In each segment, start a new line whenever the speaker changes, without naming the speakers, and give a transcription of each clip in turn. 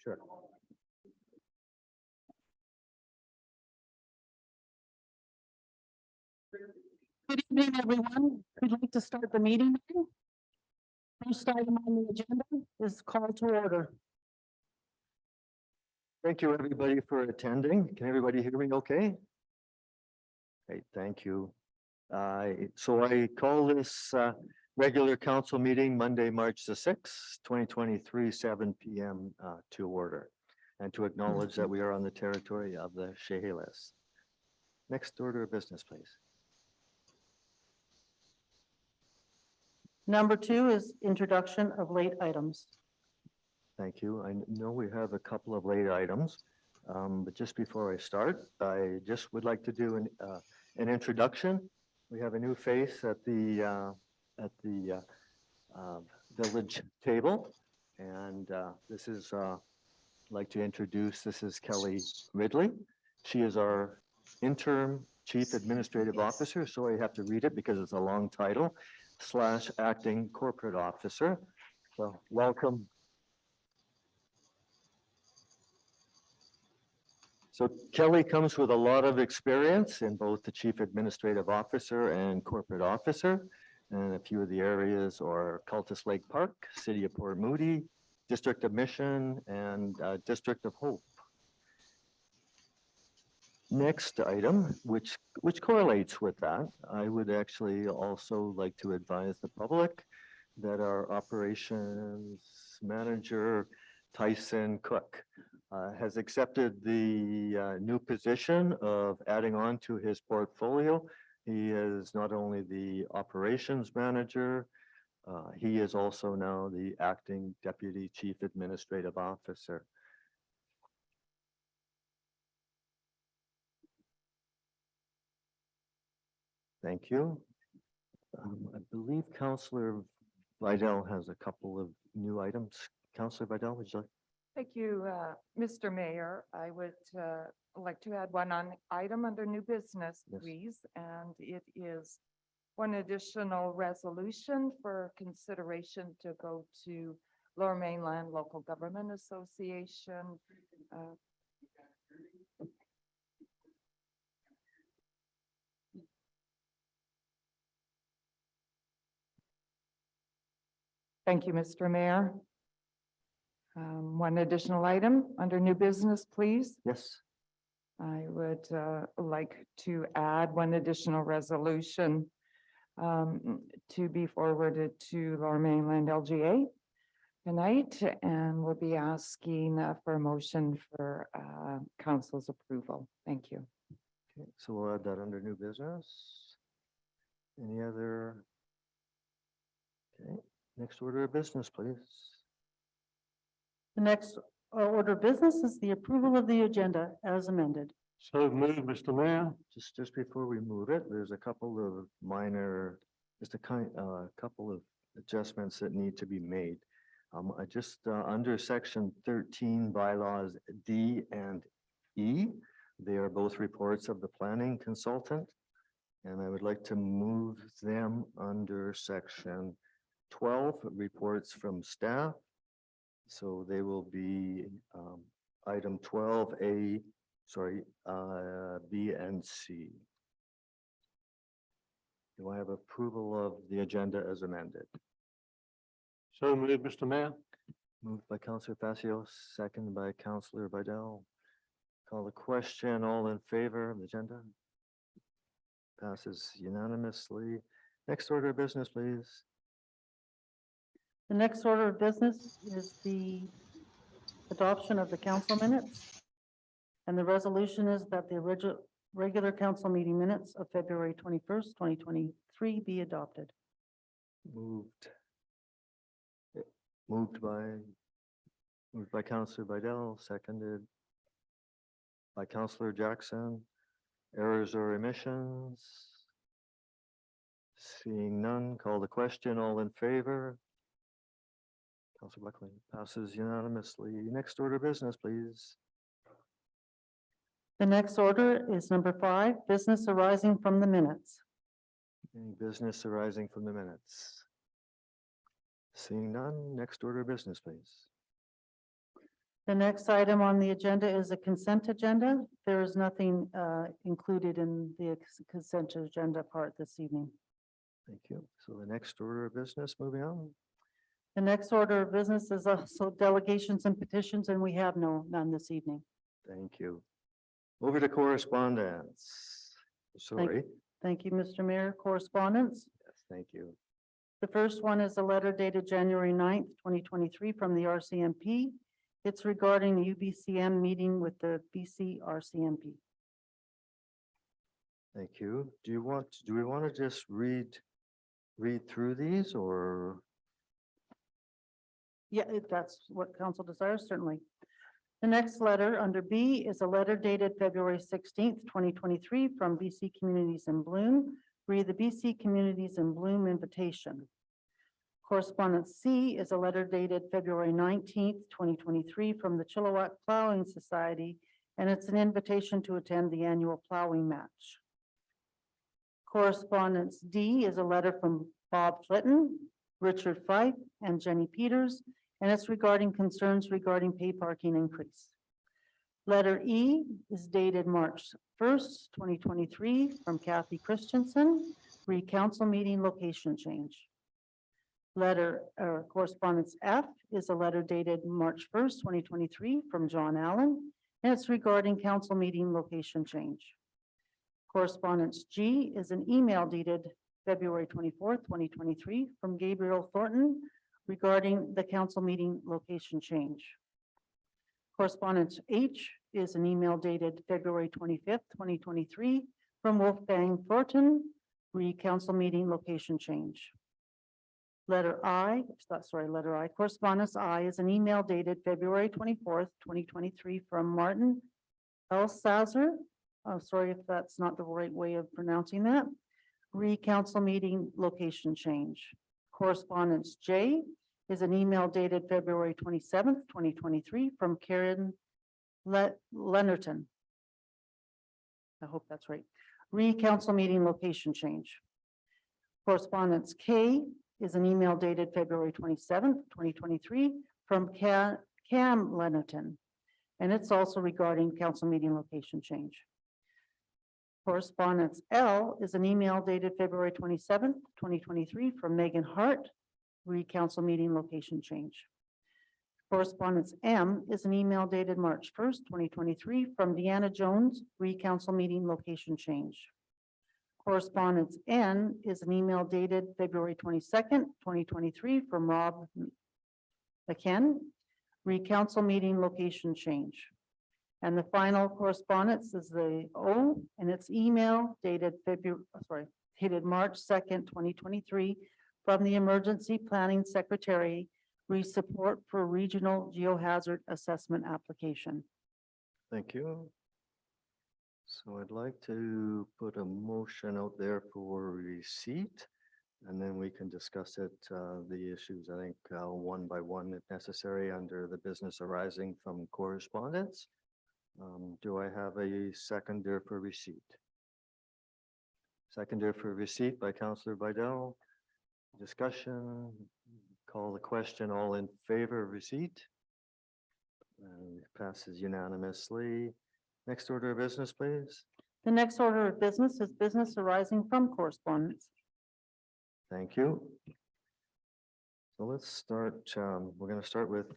Sure.
Good evening, everyone. We'd like to start the meeting now. First item on the agenda is call to order.
Thank you, everybody, for attending. Can everybody hear me okay? Great, thank you. So I call this regular council meeting Monday, March the 6th, 2023, 7 p.m. To order, and to acknowledge that we are on the territory of the Chehalis. Next order of business, please.
Number 2 is introduction of late items.
Thank you. I know we have a couple of late items, but just before I start, I just would like to do an introduction. We have a new face at the village table, and this is like to introduce. This is Kelly Ridley. She is our interim chief administrative officer, so I have to read it because it's a long title, / acting corporate officer. So welcome. So Kelly comes with a lot of experience in both the chief administrative officer and corporate officer. And a few of the areas are Cultus Lake Park, City of Port Moody, District of Mission, and District of Hope. Next item, which correlates with that, I would actually also like to advise the public that our operations manager, Tyson Cook, has accepted the new position of adding on to his portfolio. He is not only the operations manager, he is also now the acting deputy chief administrative officer. Thank you. I believe Councillor Vidal has a couple of new items. Councillor Vidal, would you like?
Thank you, Mr. Mayor. I would like to add one item under new business,
Yes.
please. And it is one additional resolution for consideration to go to Lower Mainland Local Government Association. Thank you, Mr. Mayor. One additional item under new business, please.
Yes.
I would like to add one additional resolution to be forwarded to Lower Mainland LGA tonight, and we'll be asking for a motion for council's approval. Thank you.
Okay, so we'll add that under new business. Any other? Okay, next order of business, please.
The next order of business is the approval of the agenda as amended.
So moved, Mr. Mayor.
Just before we move it, there's a couple of minor, couple of adjustments that need to be made. I just under section 13 bylaws D and E, they are both reports of the planning consultant, and I would like to move them under section 12 reports from staff. So they will be item 12A, sorry, B and C. Do I have approval of the agenda as amended?
So moved, Mr. Mayor.
Moved by Councillor Facio, second by Councillor Vidal. Call the question. All in favor of the agenda? Passes unanimously. Next order of business, please.
The next order of business is the adoption of the council minutes. And the resolution is that the regular council meeting minutes of February 21st, 2023 be adopted.
Moved by Councillor Vidal, seconded by Councillor Jackson. Errors or omissions? Seeing none, call the question. All in favor? Councillor Buckley passes unanimously. Next order of business, please.
The next order is number 5, business arising from the minutes.
Any business arising from the minutes? Seeing none, next order of business, please.
The next item on the agenda is a consent agenda. There is nothing included in the consent agenda part this evening.
Thank you. So the next order of business, moving on.
The next order of business is also delegations and petitions, and we have none this evening.
Thank you. Over to correspondence. Sorry.
Thank you, Mr. Mayor. Correspondence.
Yes, thank you.
The first one is a letter dated January 9th, 2023 from the RCMP. It's regarding the UBCM meeting with the BC RCMP.
Thank you. Do we want to just read through these or?
Yeah, if that's what council desires, certainly. The next letter under B is a letter dated February 16th, 2023 from BC Communities in Bloom. Read the BC Communities in Bloom invitation. Correspondence C is a letter dated February 19th, 2023 from the Chilliwack Plowing Society, and it's an invitation to attend the annual plowing match. Correspondence D is a letter from Bob Flitton, Richard Fife, and Jenny Peters, and it's regarding concerns regarding pay parking increase. Letter E is dated March 1st, 2023 from Kathy Christensen, re-council meeting location change. Correspondence F is a letter dated March 1st, 2023 from John Allen, and it's regarding council meeting location change. Correspondence G is an email dated February 24th, 2023 from Gabriel Thornton regarding the council meeting location change. Correspondence H is an email dated February 25th, 2023 from Wolfgang Thornton, re-council meeting location change. Letter I. Correspondence I is an email dated February 24th, 2023 from Martin Elsazer. I'm sorry if that's not the right way of pronouncing that. Re-council meeting location change. Correspondence J is an email dated February 27th, 2023 from Karen Leonardton. I hope that's right. Re-council meeting location change. Correspondence K is an email dated February 27th, 2023 from Cam Leonardton, and it's also regarding council meeting location change. Correspondence L is an email dated February 27th, 2023 from Megan Hart, re-council meeting location change. Correspondence M is an email dated March 1st, 2023 from Deanna Jones, re-council meeting location change. Correspondence N is an email dated February 22nd, 2023 from Rob McKen, re-council meeting location change. And the final correspondence is the O, and it's email dated March 2nd, 2023 from the Emergency Planning Secretary, re-support for regional geohazard assessment application.
Thank you. So I'd like to put a motion out there for receipt, and then we can discuss it, the issues, I think, one by one if necessary under the business arising from correspondence. Do I have a seconder for receipt? Seconder for receipt by Councillor Bidell. Discussion, call the question, all in favor of receipt? Passes unanimously. Next order of business, please.
The next order of business is business arising from correspondence.
Thank you. So let's start, we're going to start with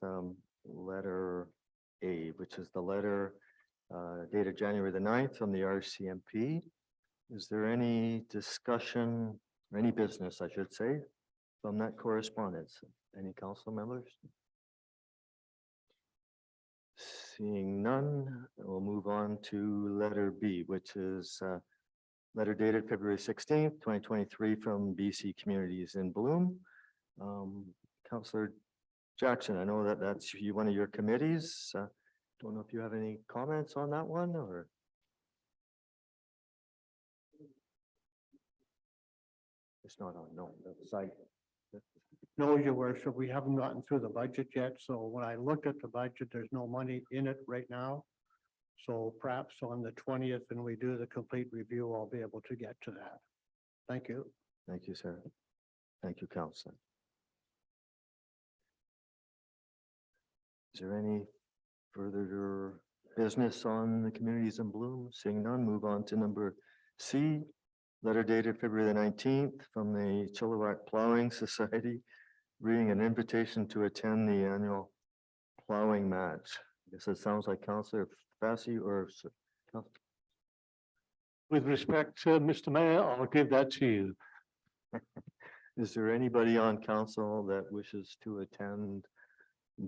letter A, which is the letter dated January the 9th from the RCMP. Is there any discussion, or any business, I should say, from that correspondence? Any council members? Seeing none, we'll move on to letter B, which is letter dated February 16th, 2023 from BC Communities in Bloom. Councillor Jackson, I know that that's one of your committees. Don't know if you have any comments on that one or. It's not on, no, the site.
No, Your Worship, we haven't gotten through the budget yet, so when I looked at the budget, there's no money in it right now. So perhaps on the 20th, when we do the complete review, I'll be able to get to that. Thank you.
Thank you, sir. Thank you, Councilor. Is there any further business on the communities in bloom? Seeing none, move on to number C. Letter dated February the 19th from the Chilliwack Plowing Society, reading an invitation to attend the annual plowing match. I guess it sounds like Councillor Fassi or
With respect, Mr. Mayor, I'll give that to you.
is there anybody on council that wishes to attend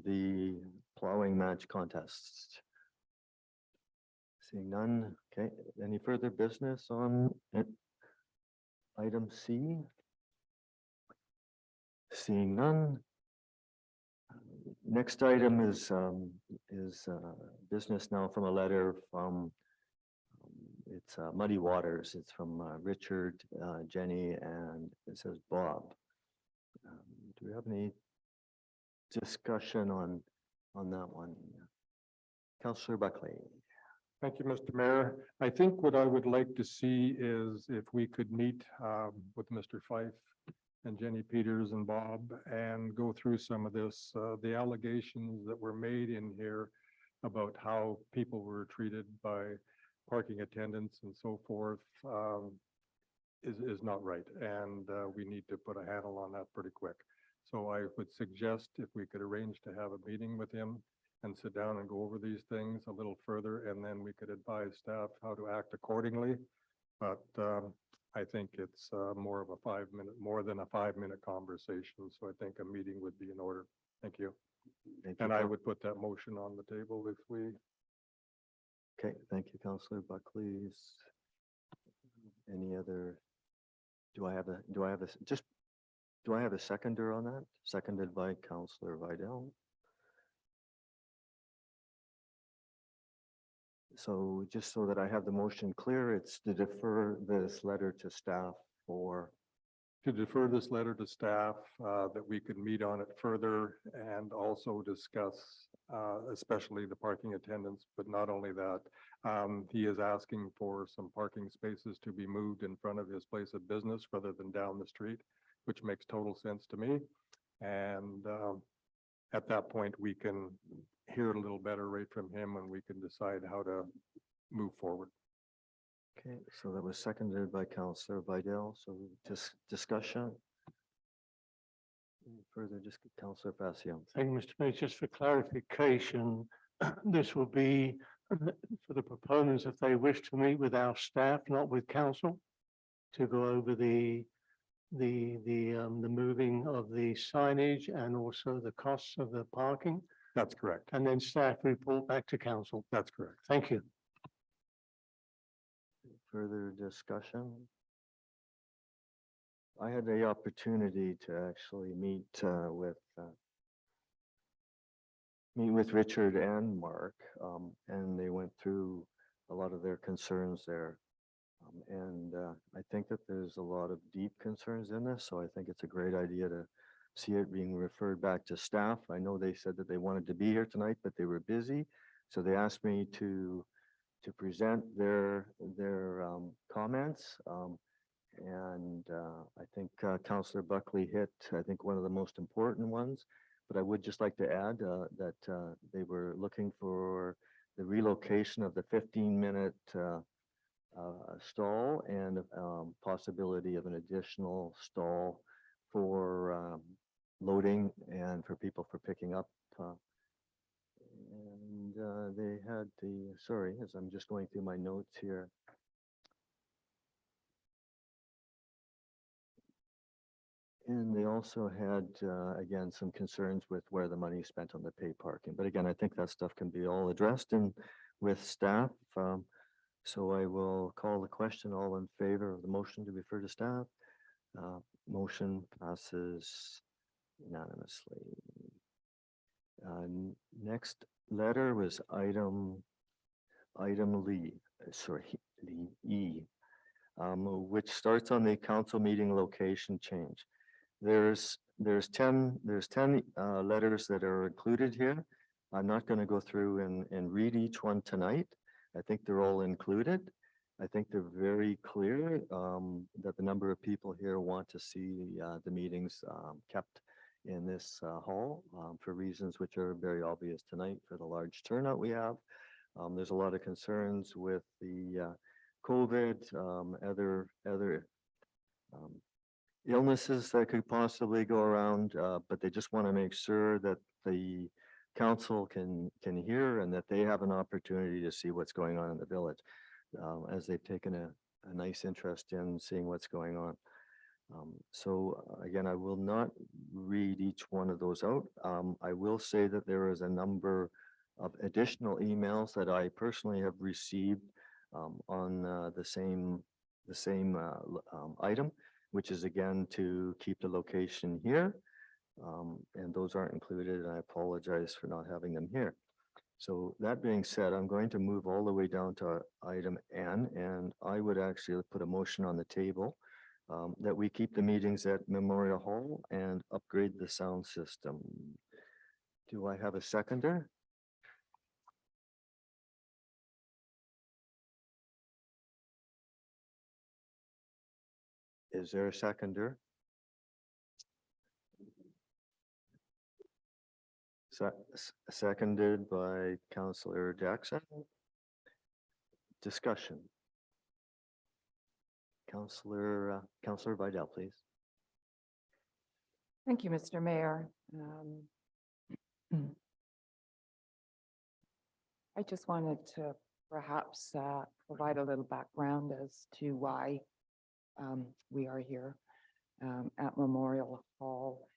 the plowing match contest? Seeing none, okay, any further business on item C? Seeing none. Next item is business now from a letter from it's Muddy Waters. It's from Richard, Jenny, and it says Bob. Do we have any discussion on that one? Councillor Buckley.
Thank you, Mr. Mayor. I think what I would like to see is if we could meet with Mr. Fife and Jenny Peters and Bob and go through some of this, the allegations that were made in here about how people were treated by parking attendants and so forth is not right. And we need to put a handle on that pretty quick. So I would suggest if we could arrange to have a meeting with him and sit down and go over these things a little further, and then we could advise staff how to act accordingly. But I think it's more than a 5-minute conversation. So I think a meeting would be in order. Thank you.
Thank you,
And I would put that motion on the table if we.
Okay, thank you, Councillor Buckley. Any other? Do I have a seconder on that? Seconded by Councillor Vidal. So just so that I have the motion clear, it's to defer this letter to staff for.
To defer this letter to staff, that we could meet on it further and also discuss, especially the parking attendants, but not only that. He is asking for some parking spaces to be moved in front of his place of business rather than down the street, which makes total sense to me. And at that point, we can hear it a little better right from him and we can decide how to move forward.
Okay, so that was seconded by Councillor Vidal. So just discussion. Any further, just Councillor Fascio.
Thank you, Mr. Mayor. Just for clarification, this will be for the proponents if they wish to meet with our staff, not with council, to go over the moving of the signage and also the costs of the parking,
That's correct.
and then staff report back to council.
That's correct.
Thank you.
Further discussion? I had the opportunity to actually meet with Richard and Mark, and they went through a lot of their concerns there. And I think that there's a lot of deep concerns in this, so I think it's a great idea to see it being referred back to staff. I know they said that they wanted to be here tonight, but they were busy, so they asked me to present their comments. And I think Councillor Buckley hit, I think, one of the most important ones. But I would just like to add that they were looking for the relocation of the 15-minute stall and possibility of an additional stall for loading and for people for picking up. And they had sorry, as I'm just going through my notes here. And they also had, again, some concerns with where the money is spent on the paid parking. But again, I think that stuff can be all addressed with staff. So I will call the question. All in favor of the motion to refer to staff? Motion passes unanimously. Next letter was item E, which starts on the council meeting location change. There's 10 letters that are included here. I'm not going to go through and read each one tonight. I think they're all included. I think they're very clear that the number of people here want to see the meetings kept in this hall for reasons which are very obvious tonight for the large turnout we have. There's a lot of concerns with the COVID, other illnesses that could possibly go around, but they just want to make sure that the council can hear and that they have an opportunity to see what's going on in the village, as they've taken a nice interest in seeing what's going on. So again, I will not read each one of those out. I will say that there is a number of additional emails that I personally have received on the same item, which is again to keep the location here. And those aren't included, and I apologize for not having them here. So that being said, I'm going to move all the way down to item N, and I would actually put a motion on the table that we keep the meetings at Memorial Hall and upgrade the sound system. Do I have a seconder? Is there a seconder? Seconded by Councillor Jackson. Discussion. Councillor Vidal, please.
Thank you, Mr. Mayor. I just wanted to perhaps provide a little background as to why we are here at Memorial Hall.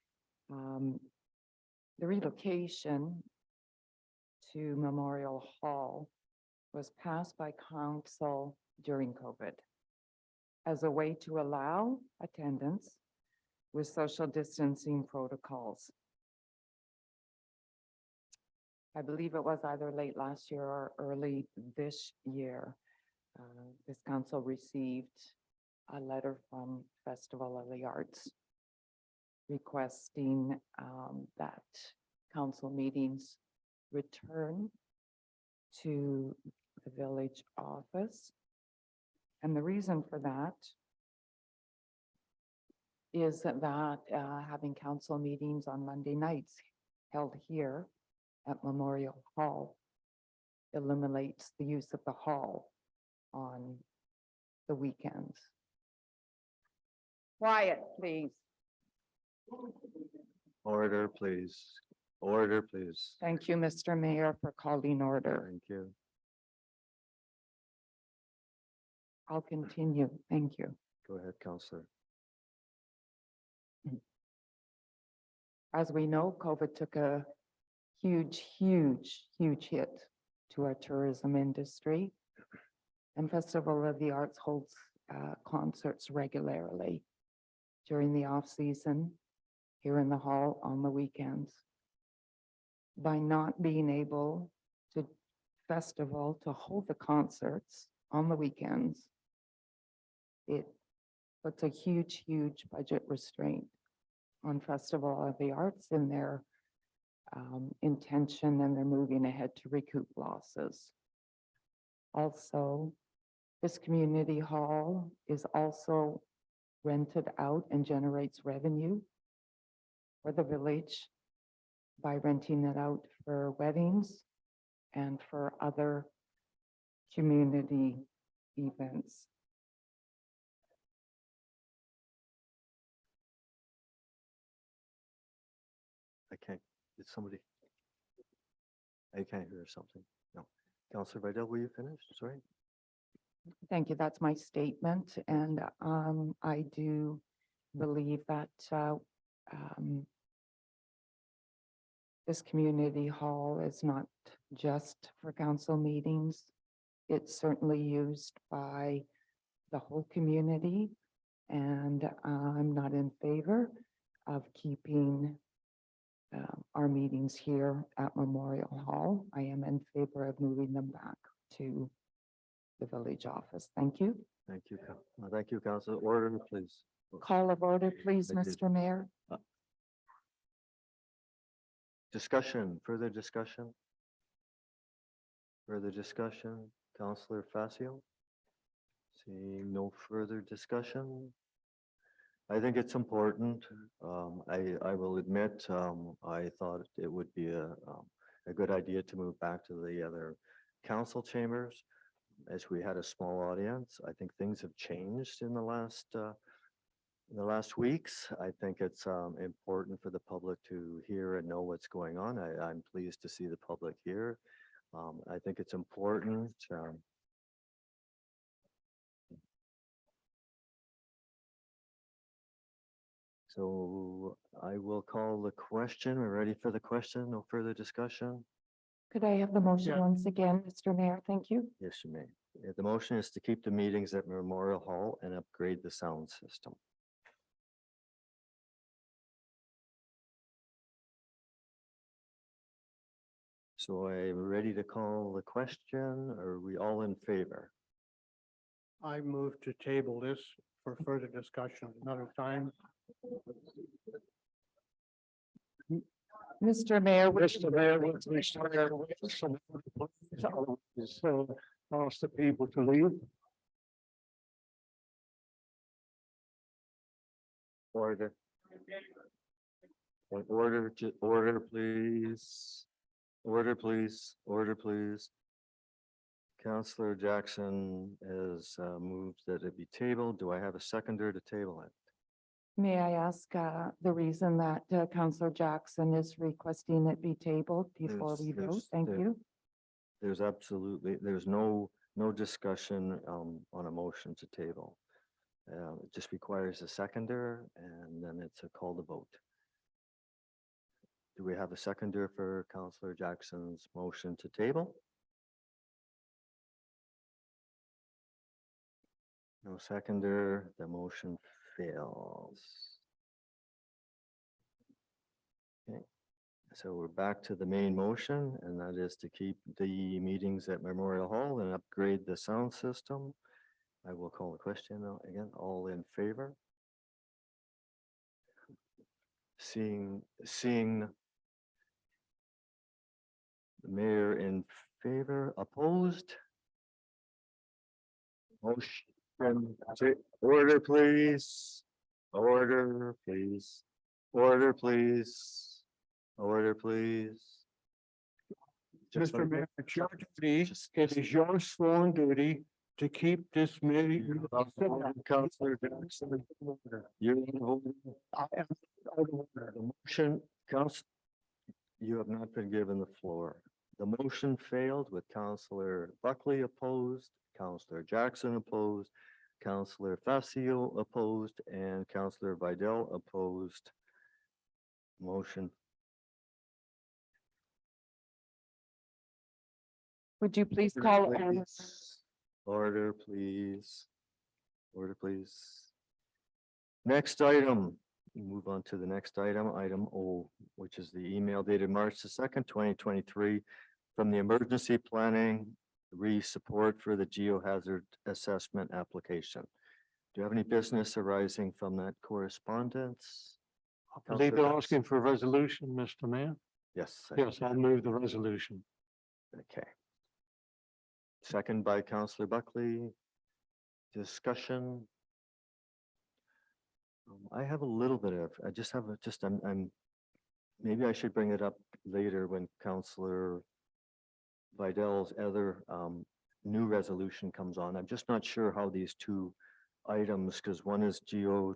The relocation to Memorial Hall was passed by council during COVID as a way to allow attendance with social distancing protocols. I believe it was either late last year or early this year. This council received a letter from Festival of the Arts requesting that council meetings return to the village office. And the reason for that is that having council meetings on Monday nights held here at Memorial Hall eliminates the use of the hall on the weekends. Quiet, please.
Order, please. Order, please.
Thank you, Mr. Mayor, for calling order.
Thank you.
I'll continue. Thank you.
Go ahead, Councillor.
As we know, COVID took a huge hit to our tourism industry. And Festival of the Arts holds concerts regularly during the off season here in the hall on the weekends. By not being able to hold the concerts on the weekends, it puts a huge budget restraint on Festival of the Arts in their intention, and they're moving ahead to recoup losses. Also, this community hall is also rented out and generates revenue for the village by renting it out for weddings and for other community events.
I can't, did somebody? I can't hear something. No. Councillor Vidal, will you finish? Sorry.
Thank you. That's my statement. And I do believe that this community hall is not just for council meetings. It's certainly used by the whole community. And I'm not in favor of keeping our meetings here at Memorial Hall. I am in favor of moving them back to the village office. Thank you.
Thank you. Thank you, Councillor. Order, please.
Call of order, please,
Thank you.
Mr. Mayor.
Discussion, further discussion? Further discussion, Councillor Facio? Seeing no further discussion. I think it's important. I will admit, I thought it would be a good idea to move back to the other council chambers as we had a small audience. I think things have changed in the last weeks. I think it's important for the public to hear and know what's going on. I'm pleased to see the public here. I think it's important. So I will call the question. We're ready for the question. No further discussion?
Could I have the motion
Yeah.
once again, Mr. Mayor? Thank you.
Yes, you may. The motion is to keep the meetings at Memorial Hall and upgrade the sound system. So I'm ready to call the question. Are we all in favor?
I move to table this for further discussion another time.
Mr. Mayor,
Mr. Mayor, with me, so ask the people to leave.
Order. Order, please. Order, please. Order, please. Councillor Jackson has moved that it be tabled. Do I have a seconder to table it?
may I ask the reason that Councillor Jackson is requesting it be tabled before we vote? Thank you.
There's no discussion on a motion to table. It just requires a seconder and then it's a call to vote. Do we have a seconder for Councillor Jackson's motion to table? No seconder, the motion fails. Okay, so we're back to the main motion, and that is to keep the meetings at Memorial Hall and upgrade the sound system. I will call the question now again. All in favor? Seeing the mayor in favor, opposed? Motion to order, please. Order, please. Order, please. Order, please. Just
Mr.
like
Mayor,
that.
it's your duty,
Just-
it is your sworn duty to keep this meeting.
Councillor Jackson, you're in order.
I am out of order.
The motion, council, you have not been given the floor. The motion failed with Councillor Buckley opposed, Councillor Jackson opposed, Councillor Facio opposed, and Councillor Vidal opposed. Motion.
Would you please call order?
Please. Order, please. Order, please. Next item, move on to the next item, item O, which is the email dated March the 2nd, 2023, from the Emergency Planning Support for the Geohazard Assessment Application. Do you have any business arising from that correspondence?
I believe they're
Councillor
asking for a resolution, Mr. Mayor.
Yes.
Yes, I'll move the resolution.
Okay. Second by Councillor Buckley. Discussion. I have a little bit of, I just have I'm, maybe I should bring it up later when Councillor Vidal's other new resolution comes on. I'm just not sure how these two items, because one is geohazard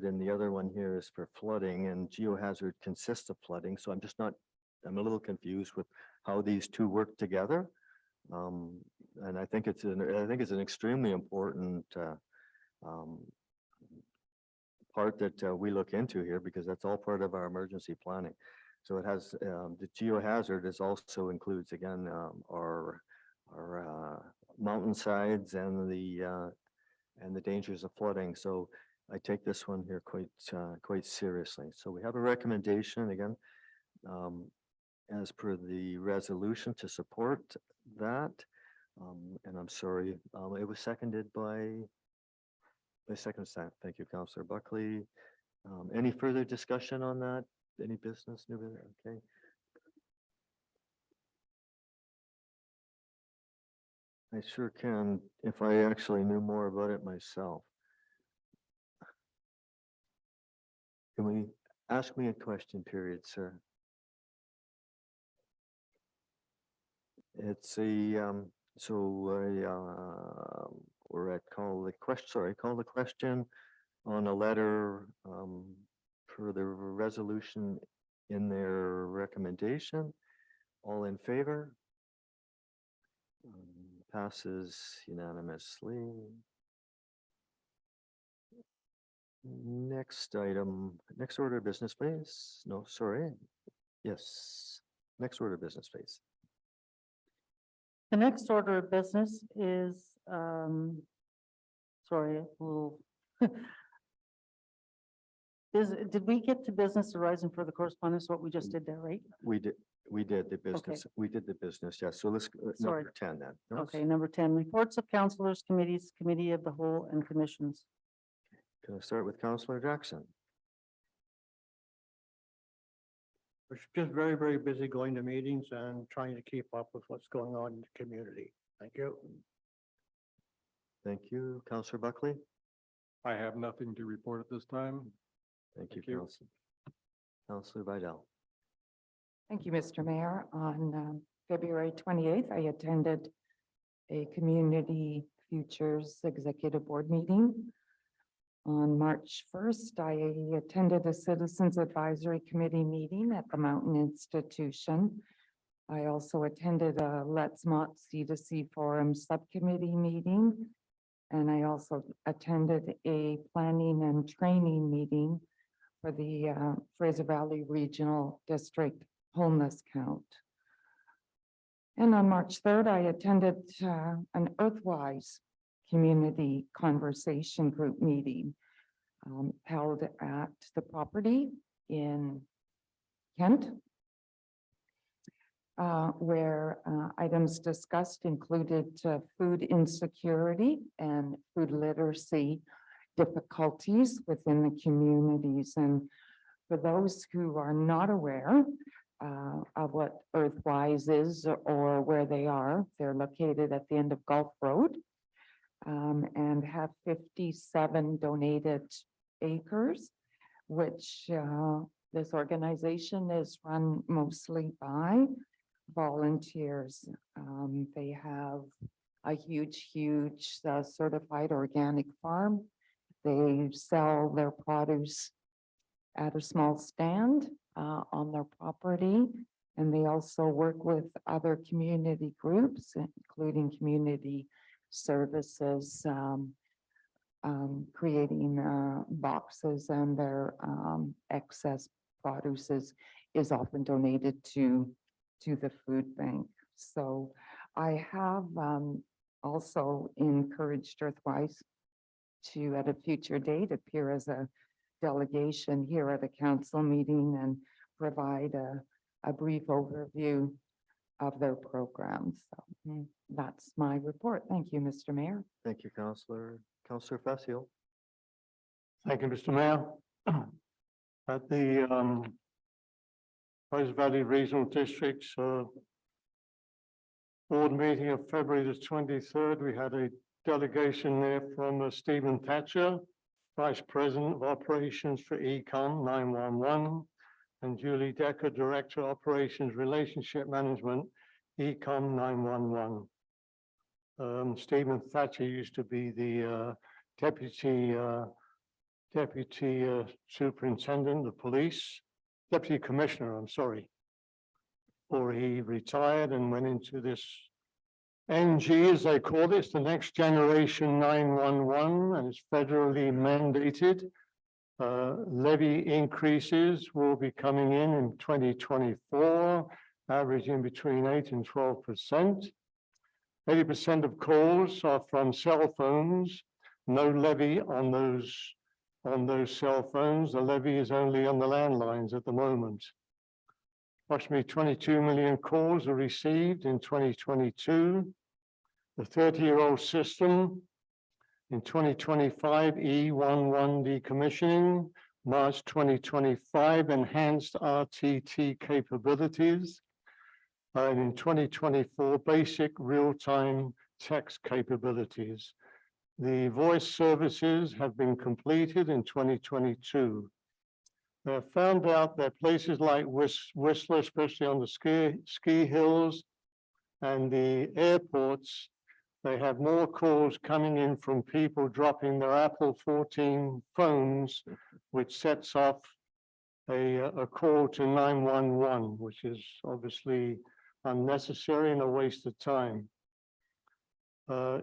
and the other one here is for flooding, and geohazard consists of flooding. So I'm a little confused with how these two work together. And I think it's an extremely important part that we look into here, because that's all part of our emergency planning. So it has the geohazard also includes again our mountainsides and the dangers of flooding. So I take this one here quite seriously. So we have a recommendation again as per the resolution to support that. And I'm sorry, it was seconded by second. Thank you, Councillor Buckley. Any further discussion on that? Any business? New business? Okay. I sure can if I actually knew more about it myself. Can we ask me a question period, sir? It's we're at call the question on a letter, for the resolution in their recommendation. All in favor? Passes unanimously. Next item, next order of business, please. No, sorry. Yes, next order of business, please.
The next order of business is, sorry, a little. Did we get to business arising for the correspondence, what we just did there, right?
We did the business. We did the business, yes. So let's,
Sorry.
number 10 then. No,
Okay, number 10, reports of councilors, committees, committee of the whole and commissions.
Can I start with Councillor Jackson?
We're just very, very busy going to meetings and trying to keep up with what's going on in the community. Thank you.
Thank you. Councillor Buckley?
I have nothing to report at this time.
Thank you,
Thank you.
Councillor. Councillor Vidal?
Thank you, Mr. Mayor. On February 28th, I attended a Community Futures Executive Board meeting. On March 1st, I attended a Citizens Advisory Committee meeting at the Mountain Institution. I also attended a Let's Mott C2C Forum Subcommittee meeting. And I also attended a planning and training meeting for the Fraser Valley Regional District Homeless Count. And on March 3rd, I attended an Earthwise Community Conversation Group meeting held at the property in Kent, where items discussed included food insecurity and food literacy difficulties within the communities. And for those who are not aware of what Earthwise is or where they are, they're located at the end of Gulf Road and have 57 donated acres, which this organization is run mostly by volunteers. They have a huge certified organic farm. They sell their produce at a small stand on their property. And they also work with other community groups, including community services, creating boxes, and their excess produce is often donated to the food bank. So I have also encouraged Earthwise to, at a future date, appear as a delegation here at a council meeting and provide a brief overview of their programs. So that's my report. Thank you, Mr. Mayor.
Thank you, Councillor. Councillor Facio?
Thank you, Mr. Mayor. At the Fraser Valley Regional District's board meeting of February the 23rd, we had a delegation there from Stephen Thatcher, Vice President of Operations for Econ 911, and Julie Decker, Director of Operations Relationship Management, Econ 911. Stephen Thatcher used to be the Deputy Superintendent of Police, Deputy Commissioner, I'm sorry, before he retired and went into this NG, as they call it. It's the Next Generation 911, and it's federally mandated. Levy increases will be coming in 2024, averaging between 8 and 12%. 80% of calls are from cell phones. No levy on those cell phones. The levy is only on the landlines at the moment. Approximately 22 million calls are received in 2022. The 30-year-old system in 2025, E11 decommissioning, March 2025, enhanced RTT capabilities, and in 2024, basic real-time text capabilities. The voice services have been completed in 2022. found out that places like Whistler, especially on the ski hills and the airports, they have more calls coming in from people dropping their Apple 14 phones, which sets off a call to 911, which is obviously unnecessary and a waste of time.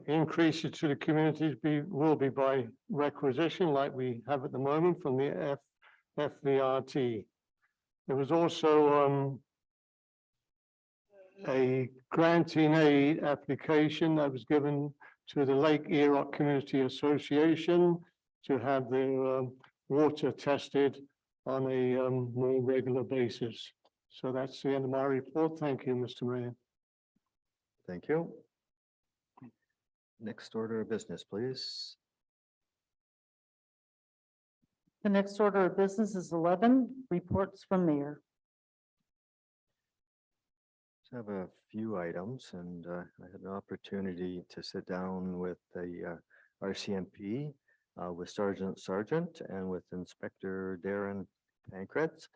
Increases to the communities will be by requisition like we have at the moment from the FVRT. There was also a granting aid application that was given to the Lake Erock Community Association to have their water tested on a more regular basis. So that's the end of my report. Thank you, Mr. Mayor.
Thank you. Next order of business, please.
The next order of business is 11, reports from mayor.
Just have a few items, and I had an opportunity to sit down with the RCMP, with Sergeant and with Inspector Darren Pankratz.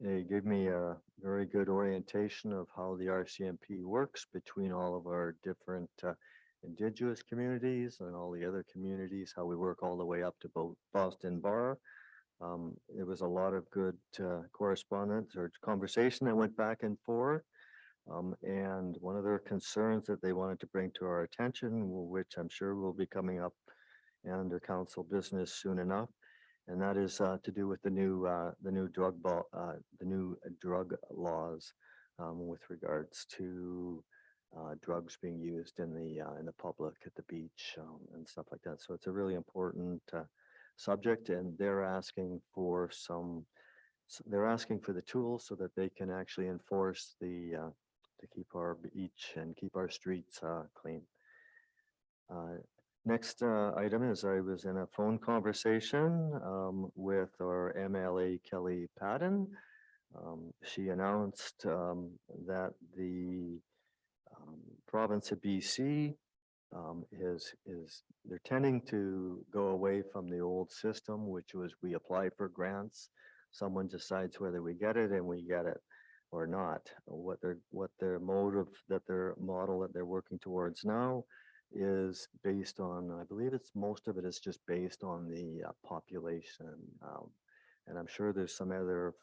They gave me a very good orientation of how the RCMP works between all of our different Indigenous communities and all the other communities, how we work all the way up to Boston Bar. There was a lot of good correspondence or conversation that went back and forth. And one of their concerns that they wanted to bring to our attention, which I'm sure will be coming up under council business soon enough, and that is to do with the new drug laws with regards to drugs being used in the public at the beach and stuff like that. So it's a really important subject, and they're asking for the tools so that they can actually enforce to keep our beach and keep our streets clean. Next item is I was in a phone conversation with our MLA Kelly Patton. She announced that the province of BC they're tending to go away from the old system, which was we apply for grants. Someone decides whether we get it and we get it or not. What their model that they're working towards now is based on, I believe most of it is just based on the population. And I'm sure there's some other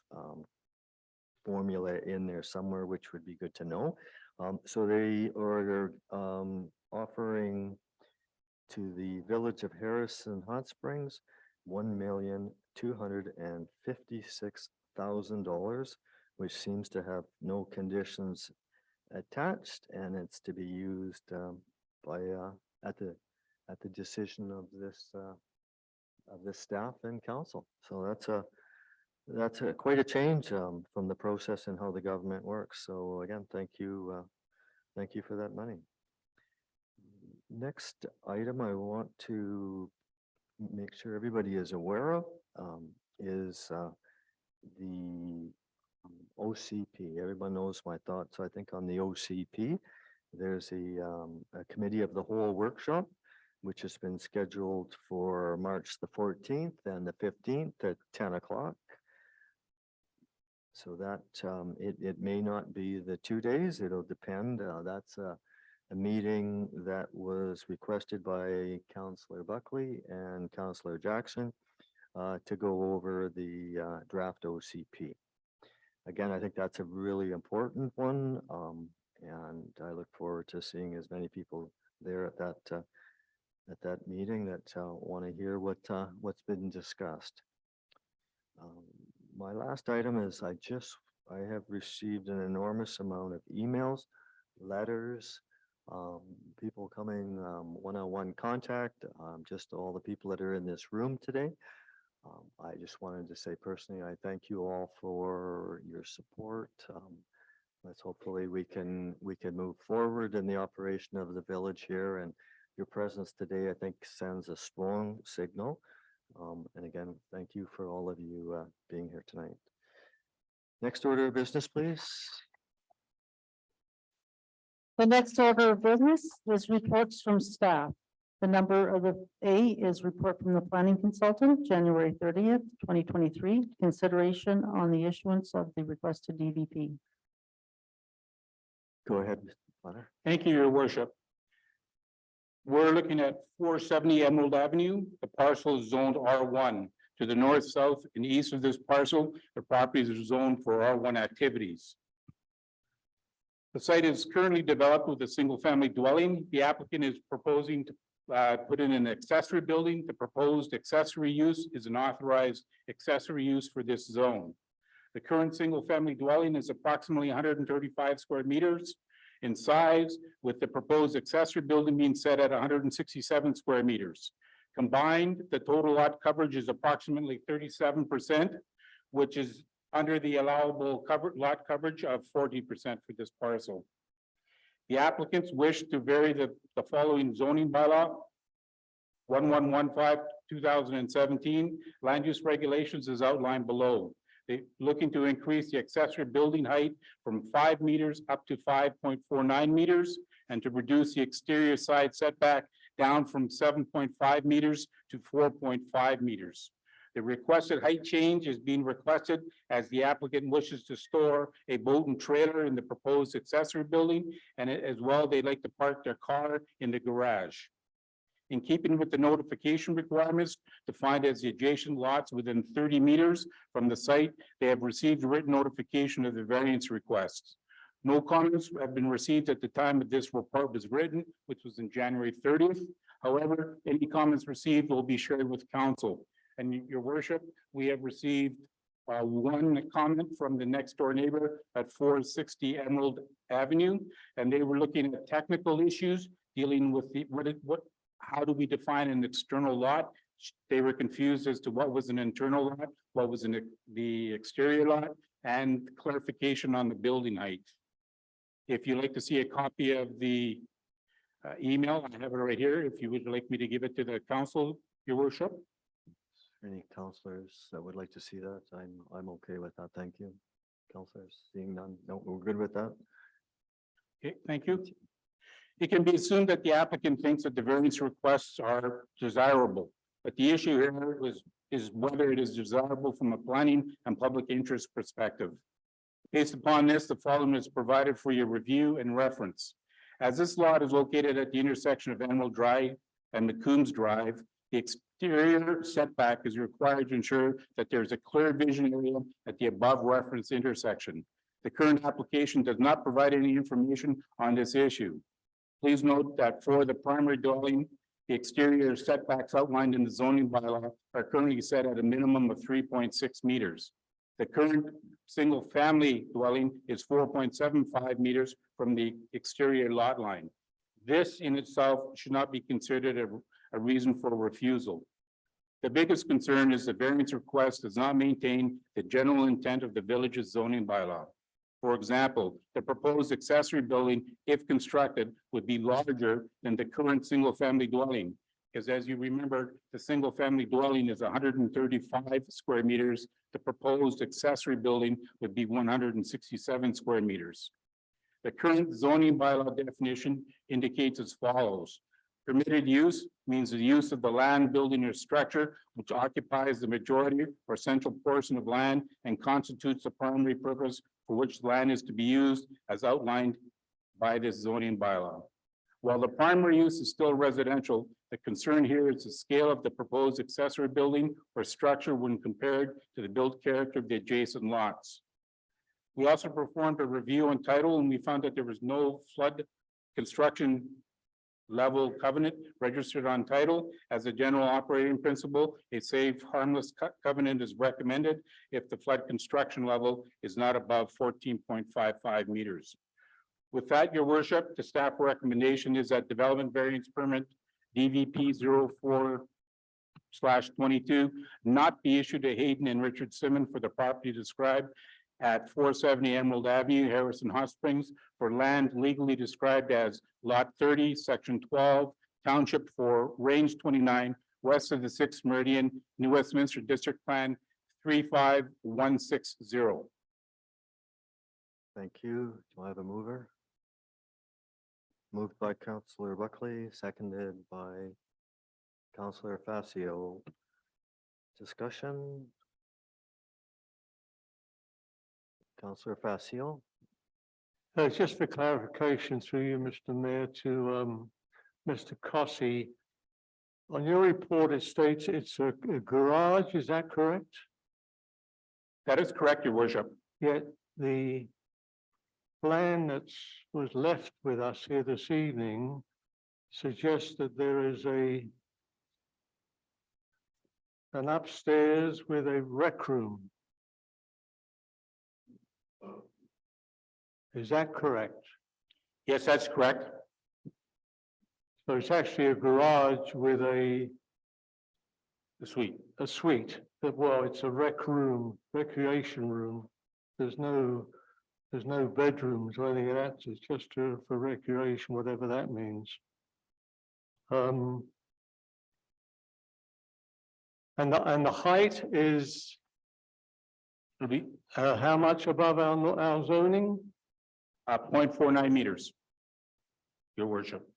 formula in there somewhere, which would be good to know. So they're offering to the village of Harrison Hot Springs $1,256,000, which seems to have no conditions attached, and it's to be used at the decision of this staff and council. So that's quite a change from the process and how the government works. So again, thank you for that money. Next item I want to make sure everybody is aware of is the OCP. Everyone knows my thoughts, I think, on the OCP. There's a committee of the whole workshop, which has been scheduled for March the 14th and the 15th at 10 o'clock. So that it may not be the 2 days, it'll depend. That's a meeting that was requested by Councillor Buckley and Councillor Jackson to go over the draft OCP. Again, I think that's a really important one, and I look forward to seeing as many people there at that meeting that want to hear what's been discussed. My last item is I have received an enormous amount of emails, letters, people coming one-on-one contact, just all the people that are in this room today. I just wanted to say personally, I thank you all for your support. Let's hopefully we can move forward in the operation of the village here, and your presence today, I think, sends a strong signal. And again, thank you for all of you being here tonight. Next order of business, please.
The next order of business is reports from staff. The number of the A is report from the planning consultant, January 30th, 2023, consideration on the issuance of the requested DVP.
Go ahead, Mr. Planner.
Thank you, your worship. We're looking at 470 Emerald Avenue. The parcel is zoned R1. To the north, south, and east of this parcel, the properties are zoned for R1 activities. The site is currently developed with a single-family dwelling. The applicant is proposing to put in an accessory building. The proposed accessory use is an authorized accessory use for this zone. The current single-family dwelling is approximately 135 square meters in size, with the proposed accessory building being set at 167 square meters. Combined, the total lot coverage is approximately 37%, which is under the allowable lot coverage of 40% for this parcel. The applicants wish to vary the following zoning bylaw: 1115/2017 land use regulations is outlined below. They're looking to increase the accessory building height from 5 meters up to 5.49 meters, and to reduce the exterior side setback down from 7.5 meters to 4.5 meters. The requested height change is being requested as the applicant wishes to store a boat and trailer in the proposed accessory building, and as well, they'd like to park their car in the garage. In keeping with the notification requirements defined as the adjacent lots within 30 meters from the site, they have received written notification of the variance requests. No comments have been received at the time that this report was written, which was in January 30th. However, any comments received will be shared with council. And your worship, we have received one comment from the next door neighbor at 460 Emerald Avenue, and they were looking at technical issues dealing with how do we define an external lot? They were confused as to what was an internal lot, what was the exterior lot, and clarification on the building height. If you'd like to see a copy of the email, I have it right here. If you would like me to give it to the council, your worship.
Any counselors that would like to see that? I'm okay with that. Thank you. Counselors, seeing none. No, we're good with that.
Okay, thank you. It can be assumed that the applicant thinks that the variance requests are desirable, but the issue here is whether it is desirable from a planning and public interest perspective. Based upon this, the following is provided for your review and reference. As this lot is located at the intersection of Emerald Drive and McCombs Drive, the exterior setback is required to ensure that there's a clear vision area at the above reference intersection. The current application does not provide any information on this issue. Please note that for the primary dwelling, the exterior setbacks outlined in the zoning bylaw are currently set at a minimum of 3.6 meters. The current single-family dwelling is 4.75 meters from the exterior lot line. This in itself should not be considered a reason for refusal. The biggest concern is the variance request does not maintain the general intent of the village's zoning bylaw. For example, the proposed accessory building, if constructed, would be larger than the current single-family dwelling. Because as you remember, the single-family dwelling is 135 square meters. The proposed accessory building would be 167 square meters. The current zoning bylaw definition indicates as follows. Permitted use means the use of the land, building, or structure which occupies the majority or central portion of land and constitutes the primary purpose for which the land is to be used as outlined by this zoning bylaw. While the primary use is still residential, the concern here is the scale of the proposed accessory building or structure when compared to the built character of the adjacent lots. We also performed a review on title, and we found that there was no flood construction level covenant registered on title. As a general operating principle, a safe, harmless covenant is recommended if the flood construction level is not above 14.55 meters. With that, your worship, the staff recommendation is that development variance permit DVP 04/22 not be issued to Hayden and Richard Simmons for the property described at 470 Emerald Avenue, Harrison Hot Springs, for land legally described as Lot 30, Section 12, Township 4, Range 29, west of the 6th Meridian, New Westminster District Plan 35160.
Thank you. Do I have a mover? Moved by Councillor Buckley, seconded by Counselor Facio. Discussion? Counselor Facio?
Just for clarification through you, Mr. Mayor, to Mr. Cossie. On your report, it states it's a garage, is that correct?
That is correct, your worship.
Yet the plan was left with us here this evening suggests that there is an upstairs with a rec room. Is that correct?
Yes, that's correct.
So it's actually a garage with
The suite.
a suite, well, it's a rec room, recreation room. There's no bedrooms or anything of that, it's just for recreation, whatever that means. And the height is
It'll be
how much above our zoning?
0.49 meters. Your worship.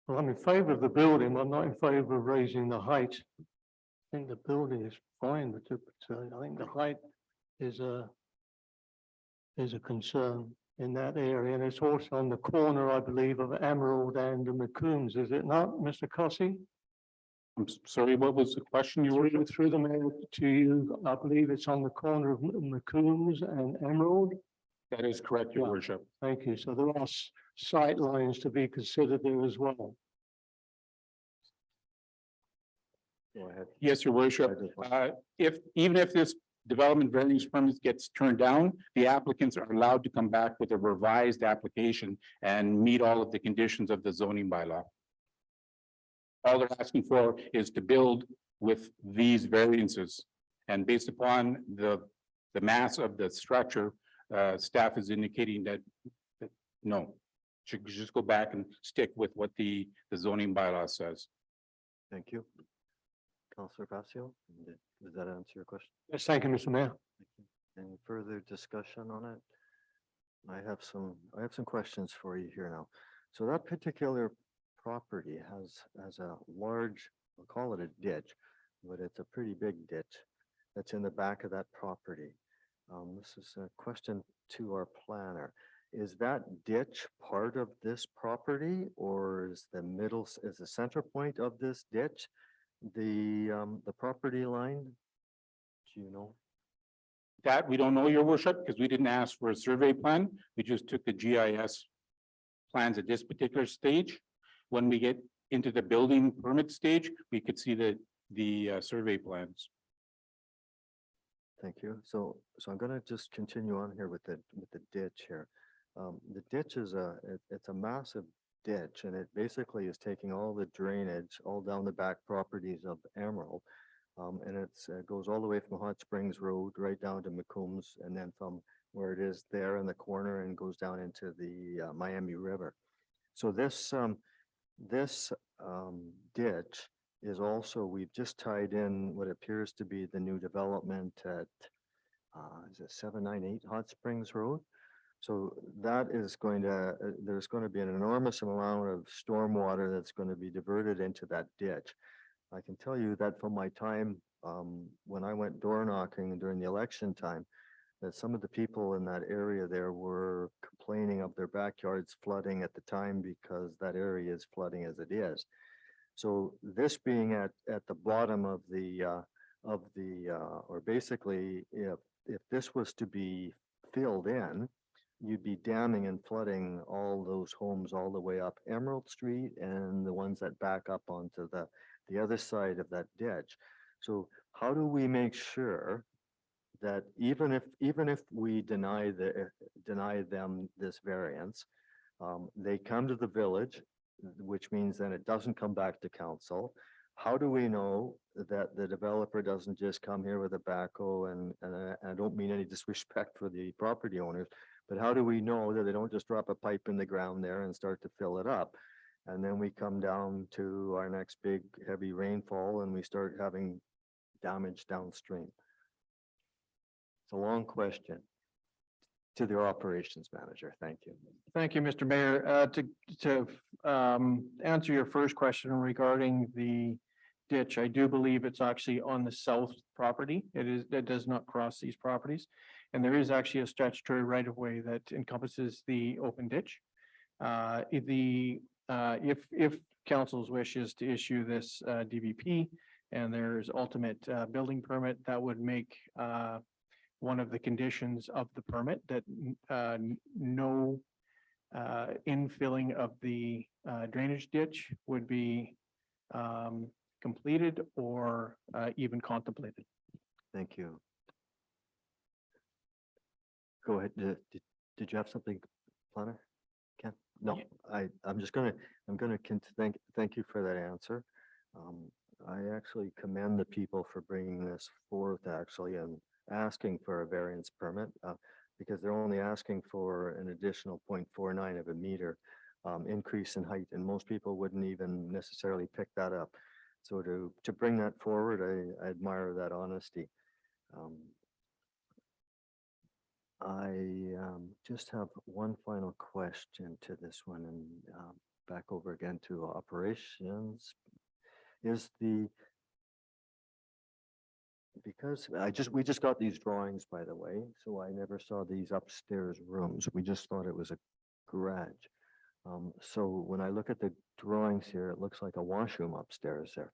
Well, I'm in favor of the building, I'm not in favor of raising the height. I think the building is fine, but I think the height is a concern in that area, and it's also on the corner, I believe, of Emerald and the McCombs, is it not, Mr. Cossie?
I'm sorry, what was the question you were?
Through the mayor to you, I believe it's on the corner of McCombs and Emerald.
That is correct, your
Yeah.
worship.
Thank you. So there are sight lines to be considered there as well.
Go ahead.
Yes, your worship.
I just want-
Even if this development variance permit gets turned down, the applicants are allowed to come back with a revised application and meet all of the conditions of the zoning bylaw. All they're asking for is to build with these variances. And based upon the mass of the structure, staff is indicating that no, should just go back and stick with what the zoning bylaw says.
Thank you. Counselor Facio, does that answer your question?
Yes, thank you, Mr. Mayor.
Thank you. Any further discussion on it? I have some questions for you here now. So that particular property has a large, we'll call it a ditch, but it's a pretty big ditch that's in the back of that property. This is a question to our planner. Is that ditch part of this property, or is the center point of this ditch the property line? Do you know?
That we don't know, your worship, because we didn't ask for a survey plan. We just took the GIS plans at this particular stage. When we get into the building permit stage, we could see the survey plans.
Thank you. So I'm gonna just continue on here with the ditch here. The ditch is it's a massive ditch, and it basically is taking all the drainage all down the back properties of Emerald. And it goes all the way from Hot Springs Road right down to McCombs, and then from where it is there in the corner and goes down into the Miami River. So this ditch is also, we've just tied in what appears to be the new development at is it 798 Hot Springs Road? So that is going to, there's going to be an enormous amount of stormwater that's going to be diverted into that ditch. I can tell you that from my time when I went door knocking during the election time, that some of the people in that area there were complaining of their backyards flooding at the time because that area is flooding as it is. So this being at the bottom of the or basically if this was to be filled in, you'd be damming and flooding all those homes all the way up Emerald Street and the ones that back up onto the other side of that ditch. So how do we make sure that even if we deny them this variance, they come to the village, which means then it doesn't come back to council? How do we know that the developer doesn't just come here with a backhoe and I don't mean any disrespect for the property owners, but how do we know that they don't just drop a pipe in the ground there and start to fill it up? And then we come down to our next big heavy rainfall and we start having damage downstream. It's a long question. to their operations manager. Thank you.
Thank you, Mr. Mayor. To answer your first question regarding the ditch, I do believe it's actually on the south property. It does not cross these properties. And there is actually a statutory right of way that encompasses the open ditch. If council's wish is to issue this DVP and there's ultimate building permit, that would make one of the conditions of the permit that no infilling of the drainage ditch would be completed or even contemplated.
Thank you. Go ahead. Did you have something, planner? Ken? No, I'm gonna thank you for that answer. I actually commend the people for bringing this forth actually and asking for a variance permit because they're only asking for an additional 0.49 of a meter increase in height, and most people wouldn't even necessarily pick that up. So to bring that forward, I admire that honesty. I just have one final question to this one, and back over again to operations. Because we just got these drawings, by the way, so I never saw these upstairs rooms. We just thought it was a garage. So when I look at the drawings here, it looks like a washroom upstairs there.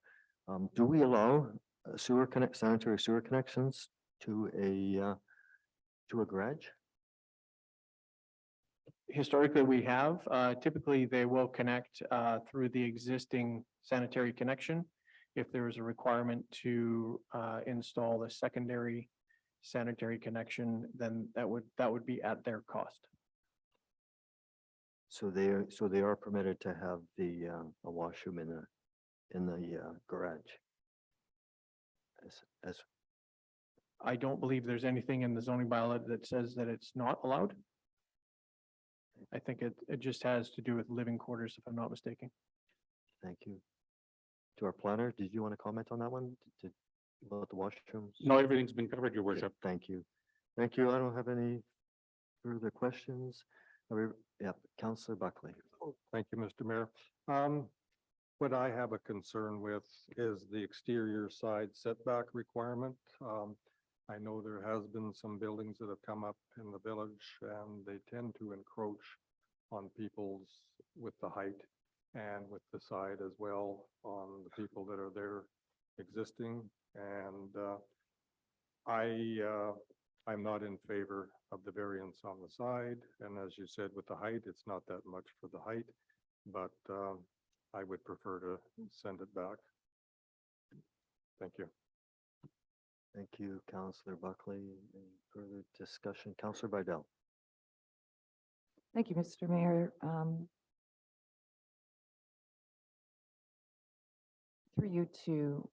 Do we allow sanitary sewer connections to a garage?
Historically, we have. Typically, they will connect through the existing sanitary connection. If there is a requirement to install a secondary sanitary connection, then that would be at their cost.
So they are permitted to have a washroom in the garage. As
I don't believe there's anything in the zoning bylaw that says that it's not allowed. I think it just has to do with living quarters, if I'm not mistaken.
Thank you. To our planner, did you want to comment on that one? About the washrooms?
No, everything's been covered, your
Okay,
worship.
thank you. Thank you. I don't have any further questions. Yeah, Councillor Buckley.
Thank you, Mr. Mayor. What I have a concern with is the exterior side setback requirement. I know there has been some buildings that have come up in the village and they tend to encroach on people's with the height and with the side as well on the people that are there existing. And I'm not in favor of the variance on the side. And as you said, with the height, it's not that much for the height, but I would prefer to send it back. Thank you.
Thank you, Councillor Buckley. Any further discussion? Councillor Bidell.
Thank you, Mr. Mayor. Through you to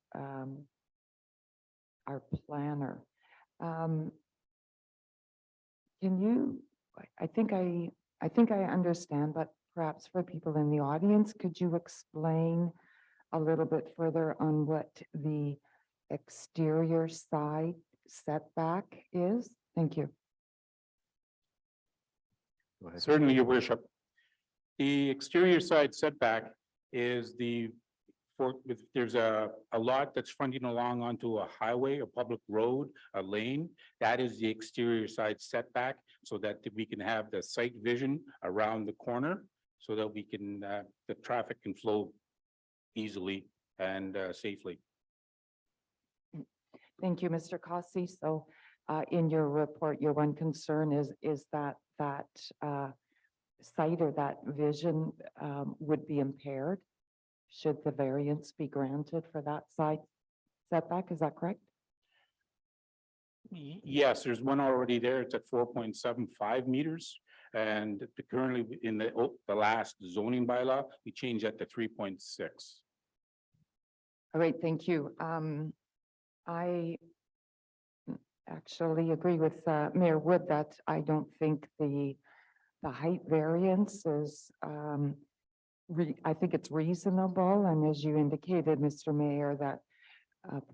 our planner. Can you, I think I understand, but perhaps for people in the audience, could you explain a little bit further on what the exterior side setback is? Thank you.
Go ahead.
Certainly, your worship. The exterior side setback is there's a lot that's fronting along onto a highway, a public road, a lane. That is the exterior side setback so that we can have the sight vision around the corner so that we can, the traffic can flow easily and safely.
Thank you, Mr. Cossey. So in your report, your one concern is that sight or that vision would be impaired should the variance be granted for that side setback. Is that correct?
Yes, there's one already there. It's at 4.75 meters. And currently in the last zoning bylaw, we changed that to 3.6.
All right, thank you. I actually agree with Mayor Wood that I don't think the height variance is, I think it's reasonable. And as you indicated, Mr. Mayor, that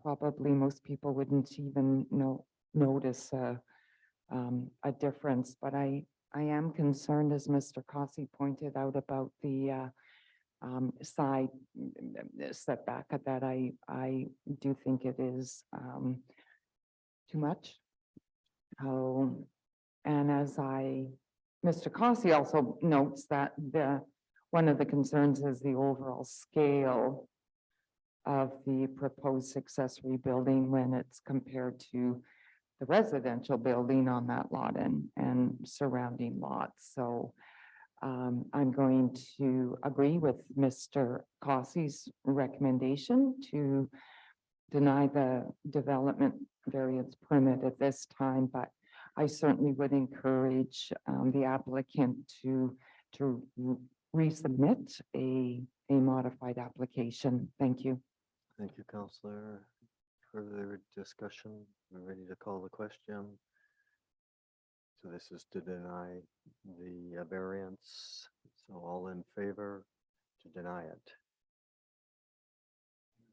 probably most people wouldn't even notice a a difference, but I am concerned, as Mr. Cossey pointed out, about the side setback that I do think it is too much. Oh, and Mr. Cossey also notes that one of the concerns is the overall scale of the proposed accessory building when it's compared to the residential building on that lot and surrounding lots. So I'm going to agree with Mr. Cossey's recommendation to deny the development variance permit at this time, but I certainly would encourage the applicant to resubmit a modified application. Thank you.
Thank you, Counselor. Further discussion? We're ready to call the question. So this is to deny the variance. So all in favor to deny it?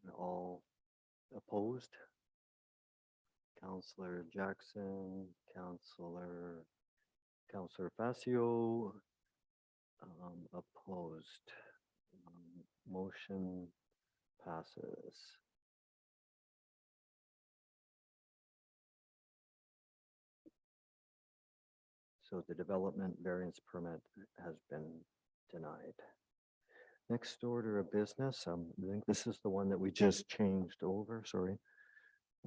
And all opposed? Counselor Jackson, Counselor Facio, opposed. Motion passes. So the development variance permit has been denied. Next order of business, I think this is the one that we just changed over, sorry.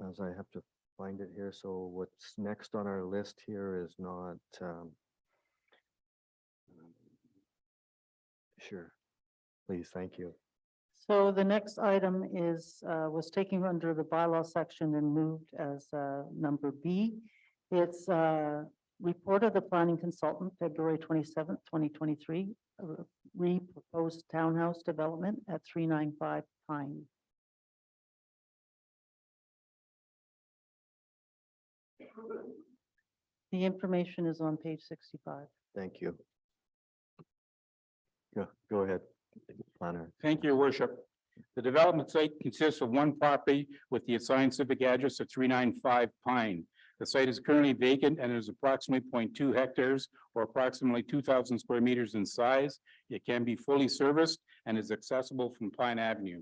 As I have to find it here, so what's next on our list here is not, sure, please, thank you.
So the next item is, was taken under the bylaw section and moved as number B. It's report of the planning consultant, February 27th, 2023, re-proposed townhouse development at 395 Pine. The information is on page 65.
Thank you. Go ahead, planner.
Thank you, Your Worship. The development site consists of one property with the assigned civic address of 395 Pine. The site is currently vacant and is approximately 0.2 hectares or approximately 2,000 square meters in size. It can be fully serviced and is accessible from Pine Avenue.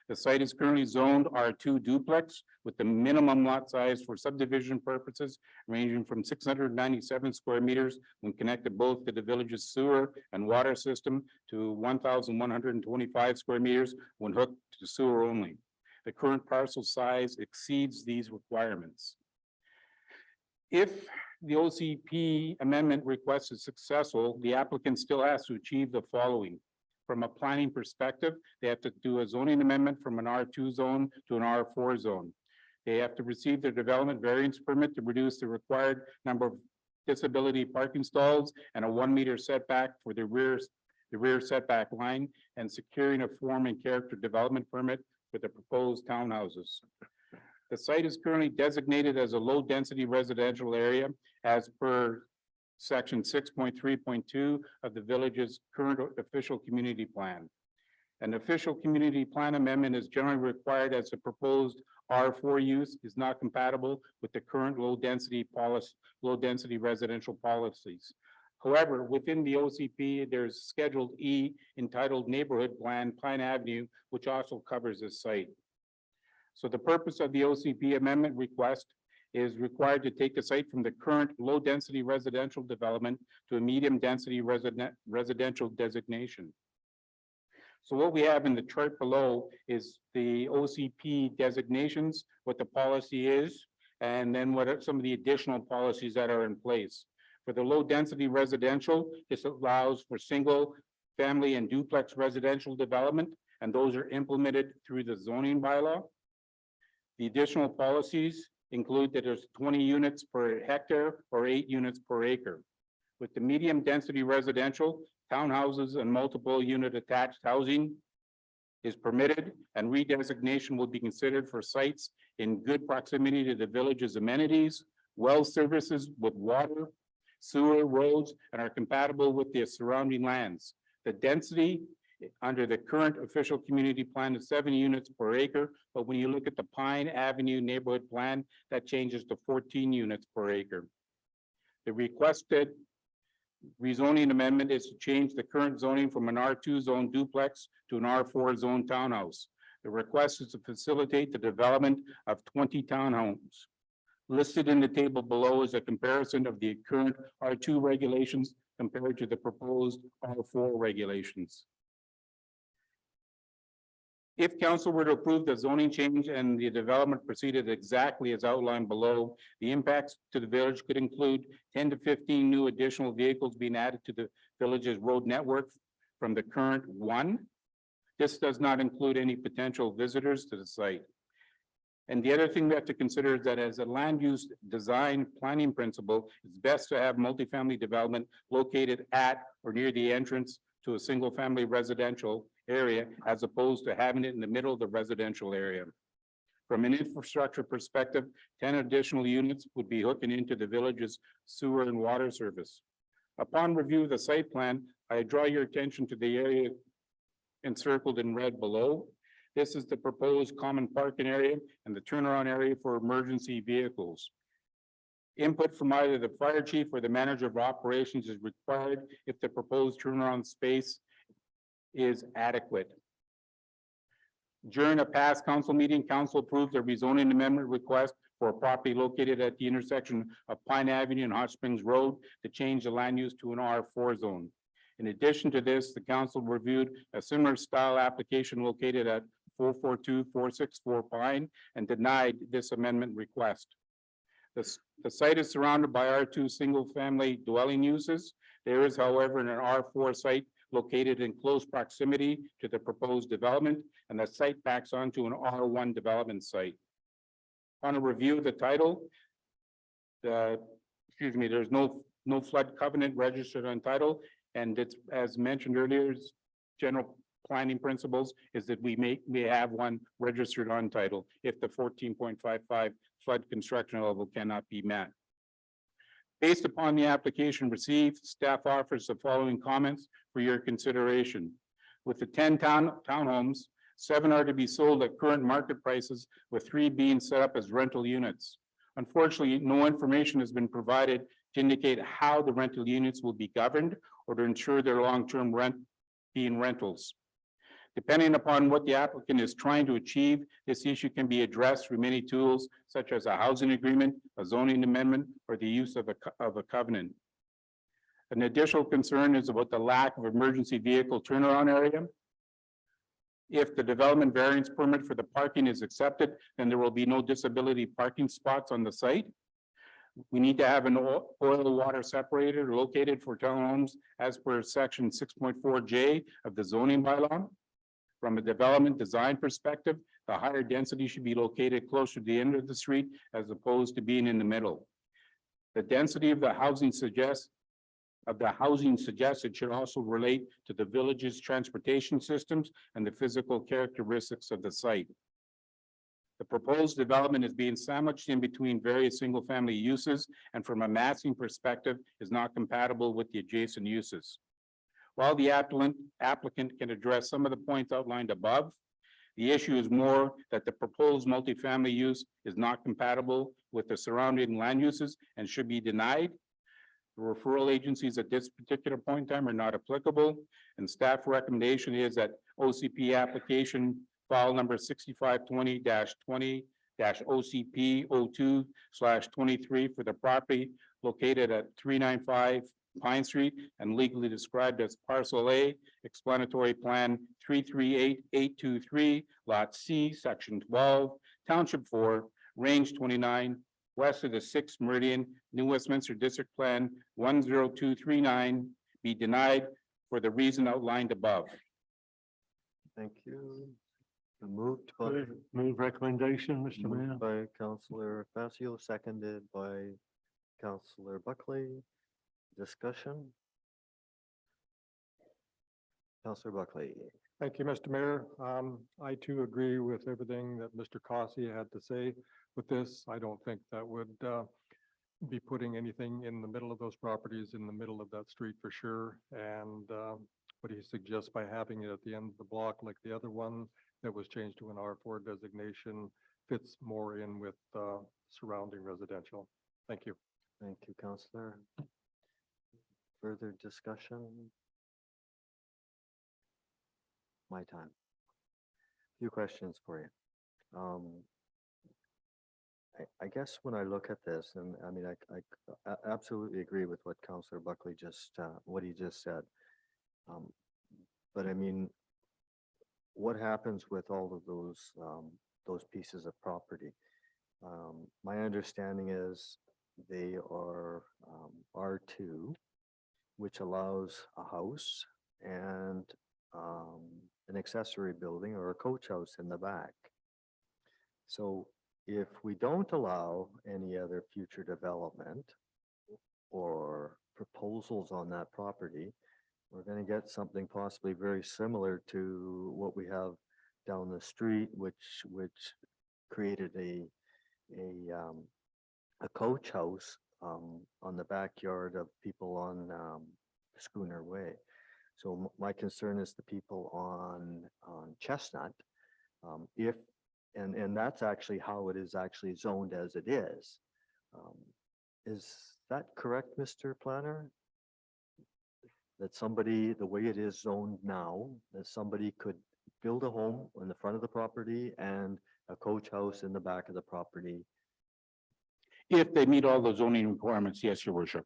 The site is currently zoned R2 duplex with the minimum lot size for subdivision purposes ranging from 697 square meters when connected both to the village's sewer and water system to 1,125 square meters when hooked to sewer only. The current parcel size exceeds these requirements. If the OCP amendment request is successful, the applicant still has to achieve the following. From a planning perspective, they have to do a zoning amendment from an R2 zone to an R4 zone. They have to receive their development variance permit to reduce the required number of disability parking stalls and a 1 meter setback for the rear setback line, and securing a form and character development permit for the proposed townhouses. The site is currently designated as a low-density residential area as per Section 6.3.2 of the village's current official community plan. An official community plan amendment is generally required as the proposed R4 use is not compatible with the current low-density residential policies. However, within the OCP, there's Scheduled E entitled Neighborhood Plan Pine Avenue, which also covers this site. So the purpose of the OCP amendment request is required to take the site from the current low-density residential development to a medium-density residential designation. So what we have in the chart below is the OCP designations, what the policy is, and then what are some of the additional policies that are in place. For the low-density residential, this allows for single, family, and duplex residential development, and those are implemented through the zoning bylaw. The additional policies include that there's 20 units per hectare or 8 units per acre. With the medium density residential, townhouses and multiple unit attached housing is permitted, and redesignation will be considered for sites in good proximity to the village's amenities, well services with water, sewer, roads, and are compatible with the surrounding lands. The density under the current official community plan is 7 units per acre, but when you look at the Pine Avenue neighborhood plan, that changes to 14 units per acre. The requested rezoning amendment is to change the current zoning from an R2 zone duplex to an R4 zone townhouse. The request is to facilitate the development of 20 townhomes. Listed in the table below is a comparison of the current R2 regulations compared to the proposed R4 regulations. If council were to approve the zoning change and the development proceeded exactly as outlined below, the impacts to the village could include 10 to 15 new additional vehicles being added to the village's road network from the current 1. This does not include any potential visitors to the site. And the other thing we have to consider is that as a land use design planning principle, it's best to have multifamily development located at or near the entrance to a single family residential area as opposed to having it in the middle of the residential area. From an infrastructure perspective, 10 additional units would be hooking into the village's sewer and water service. Upon review of the site plan, I draw your attention to the area encircled in red below. This is the proposed common parking area and the turnaround area for emergency vehicles. Input from either the fire chief or the manager of operations is required if the proposed turnaround space is adequate. During a past council meeting, council approved a rezoning amendment request for a property located at the intersection of Pine Avenue and Hot Springs Road to change the land use to an R4 zone. In addition to this, the council reviewed a similar style application located at 442-464 Pine and denied this amendment request. The site is surrounded by R2 single-family dwelling uses. There is, however, an R4 site located in close proximity to the proposed development, and the site backs onto an R1 development site. On a review of the title, there's no flood covenant registered on title, and it's, as mentioned earlier, general planning principles is that we have one registered on title if the 14.55 flood construction level cannot be met. Based upon the application received, staff offers the following comments for your consideration. With the 10 townhomes, 7 are to be sold at current market prices, with 3 being set up as rental units. Unfortunately, no information has been provided to indicate how the rental units will be governed or to ensure their long-term rentals. Depending upon what the applicant is trying to achieve, this issue can be addressed through many tools such as a housing agreement, a zoning amendment, or the use of a covenant. An additional concern is about the lack of emergency vehicle turnaround area. If the development variance permit for the parking is accepted, then there will be no disability parking spots on the site. We need to have an oil water separator located for townhomes as per section 6.4J of the zoning bylaw. From a development design perspective, the higher density should be located closer to the end of the street as opposed to being in the middle. The density of the housing suggested should also relate to the village's transportation systems and the physical characteristics of the site. The proposed development is being sandwiched in between various single-family uses, and from a massing perspective is not compatible with the adjacent uses. While the applicant can address some of the points outlined above, the issue is more that the proposed multifamily use is not compatible with the surrounding land uses and should be denied. The referral agencies at this particular point in time are not applicable, and staff recommendation is that OCP application file number 6520-20-OCP02/23 for the property located at 395 Pine Street and legally described as Parcel A, Explanatory Plan 338823, Lot C, Section 12, Township 4, Range 29, west of the 6th Meridian, New Westminster District Plan 10239, be denied for the reason outlined above.
Thank you. Moved by,
Move recommendation, Mr. Mayor.
moved by Councillor Facio, seconded by Councillor Buckley. Discussion. Councillor Buckley.
Thank you, Mr. Mayor. I too agree with everything that Mr. Cossey had to say with this. I don't think that would be putting anything in the middle of those properties, in the middle of that street for sure. And what he suggests by having it at the end of the block like the other one that was changed to an R4 designation fits more in with surrounding residential. Thank you.
Thank you, Counselor. Further discussion? My time. Few questions for you. I guess when I look at this, and I mean, I absolutely agree with what Counselor Buckley just, what he just said. But I mean, what happens with all of those pieces of property? My understanding is they are R2, which allows a house and an accessory building or a coach house in the back. So if we don't allow any other future development or proposals on that property, we're going to get something possibly very similar to what we have down the street, which created a coach house on the backyard of people on Schooner Way. So my concern is the people on Chestnut. If and that's actually how it is actually zoned as it is. Is that correct, Mr. Planner? That somebody, the way it is zoned now, that somebody could build a home in the front of the property and a coach house in the back of the property.
If they meet all the zoning requirements, yes, your worship.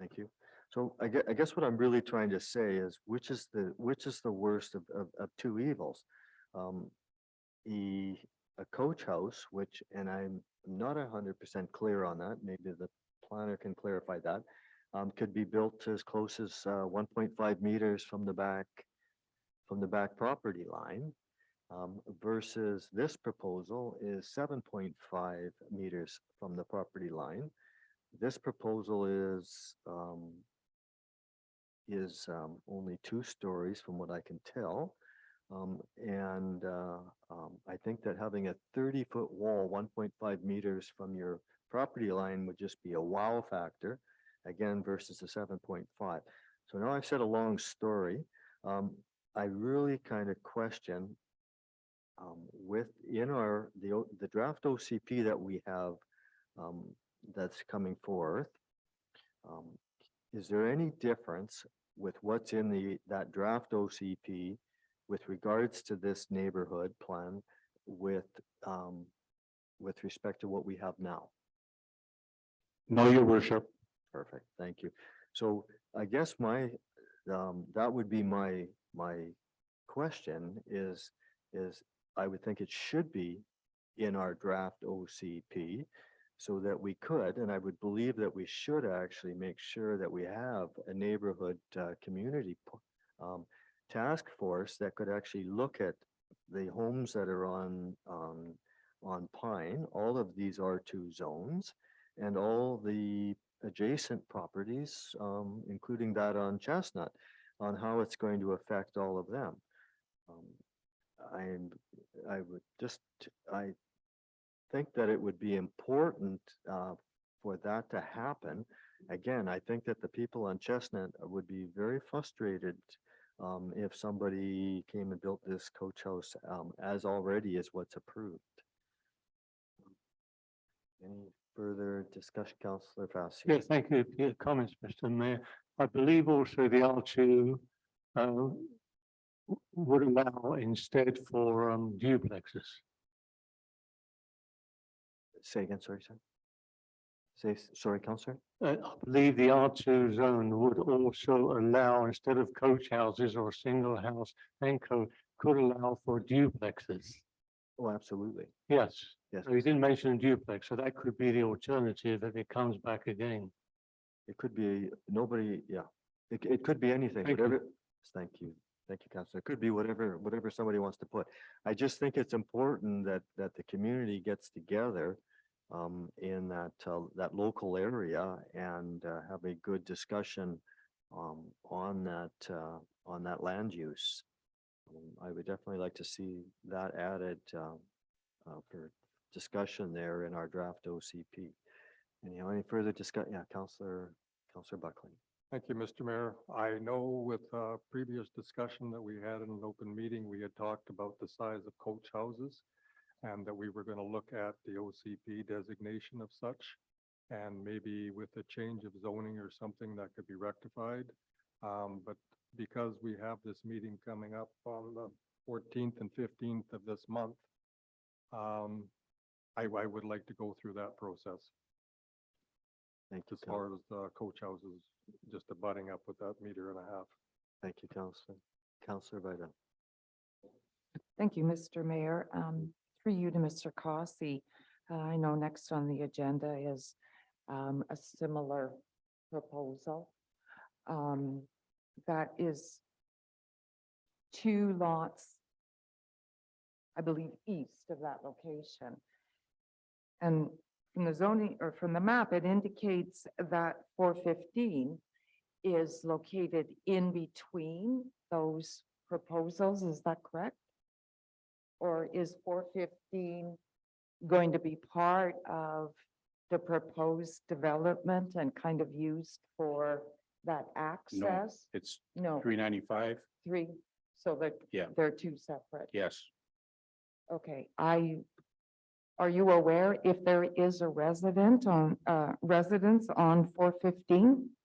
Thank you. So I guess what I'm really trying to say is which is the worst of two evils? A coach house, which, and I'm not 100% clear on that, maybe the planner can clarify that, could be built as close as 1.5 meters from the back property line, versus this proposal is 7.5 meters from the property line. This proposal is only 2 stories from what I can tell. I think that having a 30-foot wall, 1.5 meters from your property line would just be a wow factor, again, versus the 7.5. So now I've said a long story. I really kind of question within the draft OCP that we have that's coming forth. Is there any difference with what's in that draft OCP with regards to this neighborhood plan with respect to what we have now?
No, your worship.
Perfect, thank you. So I guess that would be my question is I would think it should be in our draft OCP so that we could, and I would believe that we should actually make sure that we have a neighborhood community task force that could actually look at the homes that are on Pine, all of these R2 zones, and all the adjacent properties, including that on Chestnut, on how it's going to affect all of them. I think that it would be important for that to happen. Again, I think that the people on Chestnut would be very frustrated if somebody came and built this coach house as already is what's approved. Any further discussion, Councillor Fassi?
Yes, thank you for your comments, Mr. Mayor. I believe also the R2 would allow instead for duplexes.
Say again, sorry, sir. Sorry, Councillor.
I believe the R2 zone would also allow, instead of coach houses or single house and could allow for duplexes.
Oh, absolutely.
Yes.
Yes.
So you didn't mention duplex, so that could be the alternative if it comes back again.
It could be nobody, yeah. It could be anything,
Thank you.
whatever. Thank you. Thank you, Councillor. It could be whatever somebody wants to put. I just think it's important that the community gets together in that local area and have a good discussion on that land use. I would definitely like to see that added for discussion there in our draft OCP. Any further discussion? Yeah, Councillor Buckley.
Thank you, Mr. Mayor. I know with previous discussion that we had in an open meeting, we had talked about the size of coach houses and that we were going to look at the OCP designation of such. And maybe with a change of zoning or something that could be rectified. But because we have this meeting coming up on the 14th and 15th of this month, I would like to go through that process
Thank you,
as far as the coach houses, just abutting up with that meter and a half.
thank you, Counselor. Counselor Vida.
Thank you, Mr. Mayor. Through you to Mr. Cossey. I know next on the agenda is a similar proposal. That is 2 lots, I believe, east of that location. And from the zoning or from the map, it indicates that 415 is located in between those proposals. Is that correct? Or is 415 going to be part of the proposed development and kind of used for that access?
It's
No,
395.
3, so that
Yeah.
they're 2 separate.
Yes.
Okay, are you aware if there is a residence on 415?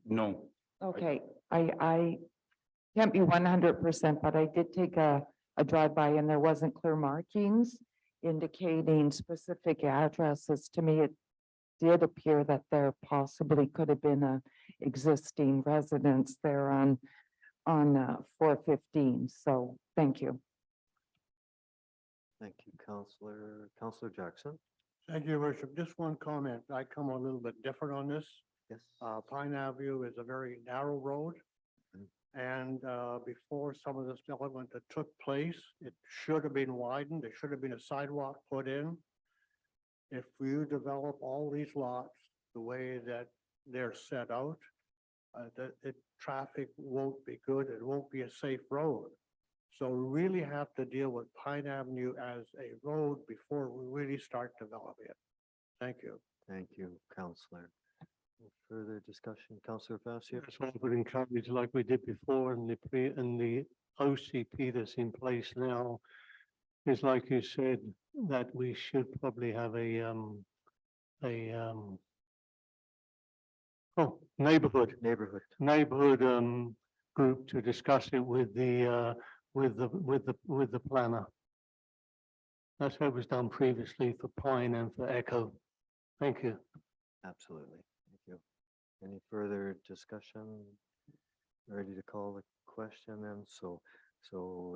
No.
Okay, I can't be 100%, but I did take a drive-by and there wasn't clear markings indicating specific addresses. To me, it did appear that there possibly could have been a existing residence there on 415. So thank you.
Thank you, Counselor. Counselor Jackson.
Thank you, Your Worship. Just one comment. I come a little bit different on this.
Yes.
Pine Avenue is a very narrow road.
Mm.
And before some of this development that took place, it should have been widened. There should have been a sidewalk put in. If you develop all these lots the way that they're set out, the traffic won't be good. It won't be a safe road. So we really have to deal with Pine Avenue as a road before we really start developing it. Thank you.
Thank you, Counselor. Any further discussion, Counselor Fassier?
That's what I would encourage, like we did before, and the OCP that's in place now is, like you said, that we should probably have a neighborhood group to discuss it with the planner. That's how it was done previously for Pine and for Echo. Thank you.
Absolutely. Thank you. Any further discussion? Ready to call the question then? So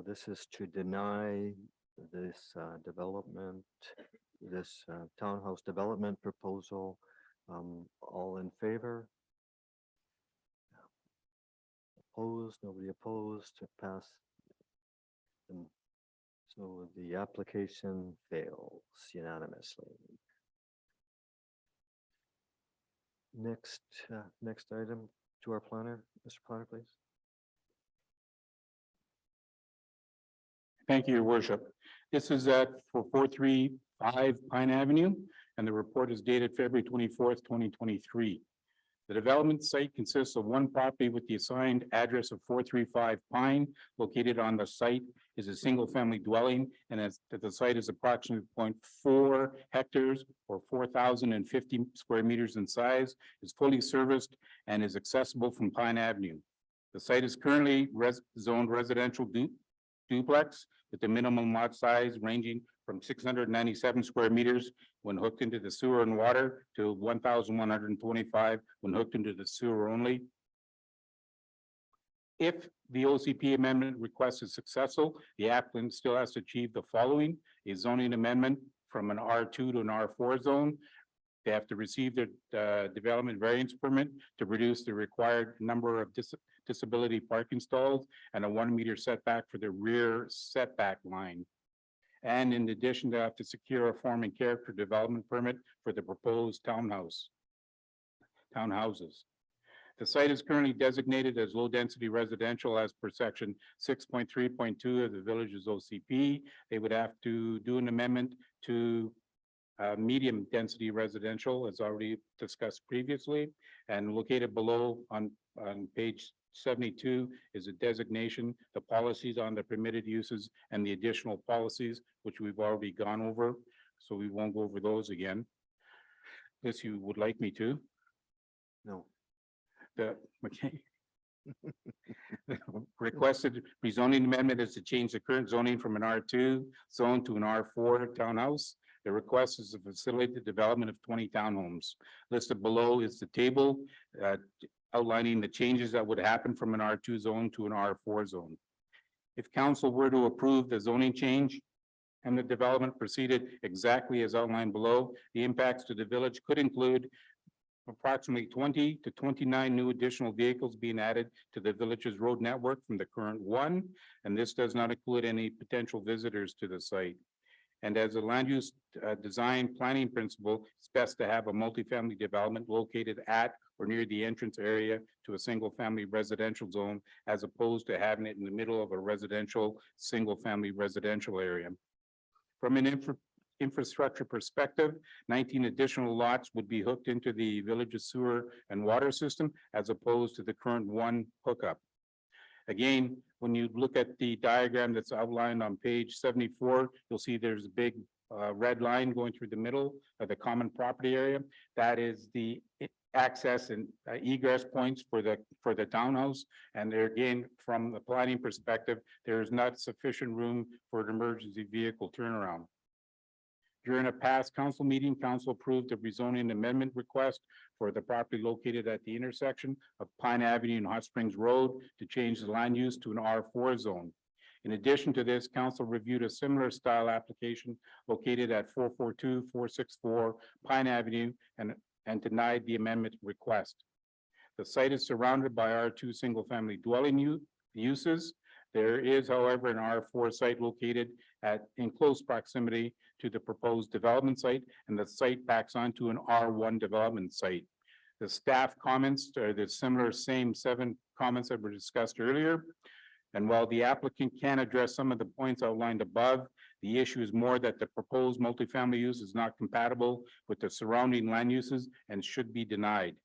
this is to deny this development, this townhouse development proposal. All in favor? Opposed? Nobody opposed to pass? So the application fails unanimously. Next item to our planner, Mr. Planner, please.
Thank you, Your Worship. This is for 435 Pine Avenue, and the report is dated February 24th, 2023. The development site consists of one property with the assigned address of 435 Pine. Located on the site is a single-family dwelling, and that the site is approximately 0.4 hectares or 4,050 square meters in size, is fully serviced and is accessible from Pine Avenue. The site is currently zoned residential duplex with the minimum lot size ranging from 697 square meters when hooked into the sewer and water to 1,125 when hooked into the sewer only. If the OCP amendment request is successful, the applicant still has to achieve the following: a zoning amendment from an R2 to an R4 zone. They have to receive their development variance permit to produce the required number of disability parking stalls and a 1 meter setback for the rear setback line. And in addition, they have to secure a form and character development permit for the proposed townhouses. The site is currently designated as low-density residential as per section 6.3.2 of the village's OCP. They would have to do an amendment to medium-density residential, as already discussed previously, and located below on page 72 is a designation, the policies on the permitted uses and the additional policies, which we've already gone over. so we won't go over those again. Unless you would like me to.
No,
Okay. Requested rezoning amendment is to change the current zoning from an R2 zone to an R4 townhouse. The request is to facilitate the development of 20 townhomes. Listed below is the table outlining the changes that would happen from an R2 zone to an R4 zone. If council were to approve the zoning change and the development proceeded exactly as outlined below, the impacts to the village could include approximately 20 to 29 new additional vehicles being added to the village's road network from the current one, and this does not include any potential visitors to the site. And as a land use design planning principle, it's best to have a multifamily development located at or near the entrance area to a single-family residential zone, as opposed to having it in the middle of a residential, single-family residential area. From an infrastructure perspective, 19 additional lots would be hooked into the village's sewer and water system, as opposed to the current one hookup. Again, when you look at the diagram that's outlined on page 74, you'll see there's a big red line going through the middle of the common property area. That is the access and egress points for the townhouse. And there again, from the planning perspective, there is not sufficient room for an emergency vehicle turnaround. During a past council meeting, council approved a rezoning amendment request for the property located at the intersection of Pine Avenue and Hot Springs Road to change the land use to an R4 zone. In addition to this, council reviewed a similar style application located at 442-464 Pine Avenue and denied the amendment request. The site is surrounded by R2 single-family dwelling uses. There is, however, an R4 site located in close proximity to the proposed development site, and the site backs onto an R1 development site. The staff comments are the same 7 comments that were discussed earlier. And while the applicant can address some of the points outlined above, the issue is more that the proposed multifamily use is not compatible with the surrounding land uses and should be denied.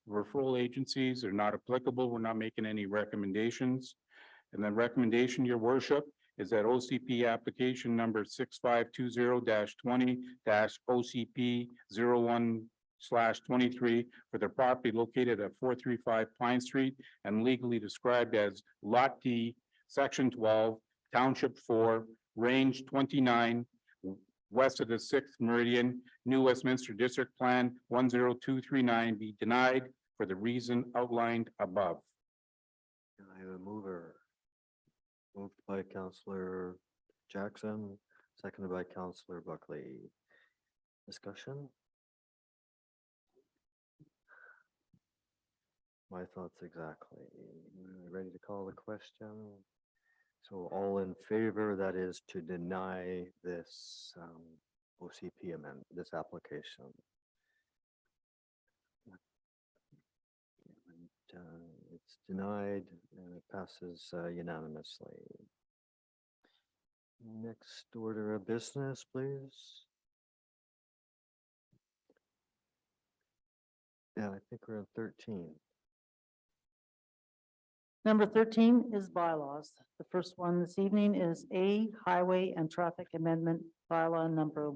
Referral agencies are not applicable. We're not making any recommendations. And the recommendation, your worship, is that OCP application number 6520-20-OCP01/23 for the property located at 435 Pine Street and legally described as Lot D, Section 12, Township 4, Range 29, west of the 6th Meridian, New Westminster District Plan 10239 be denied for the reason outlined above.
I have a mover. Moved by Counselor Jackson, seconded by Counselor Buckley. Discussion? My thoughts exactly. Ready to call the question? So all in favor, that is to deny this OCP amendment, this application. And, it's denied and it passes unanimously. Next order of business, please. Yeah, I think we're on 13.
Number 13 is bylaws. The first one this evening is A, Highway and Traffic Amendment Bylaw number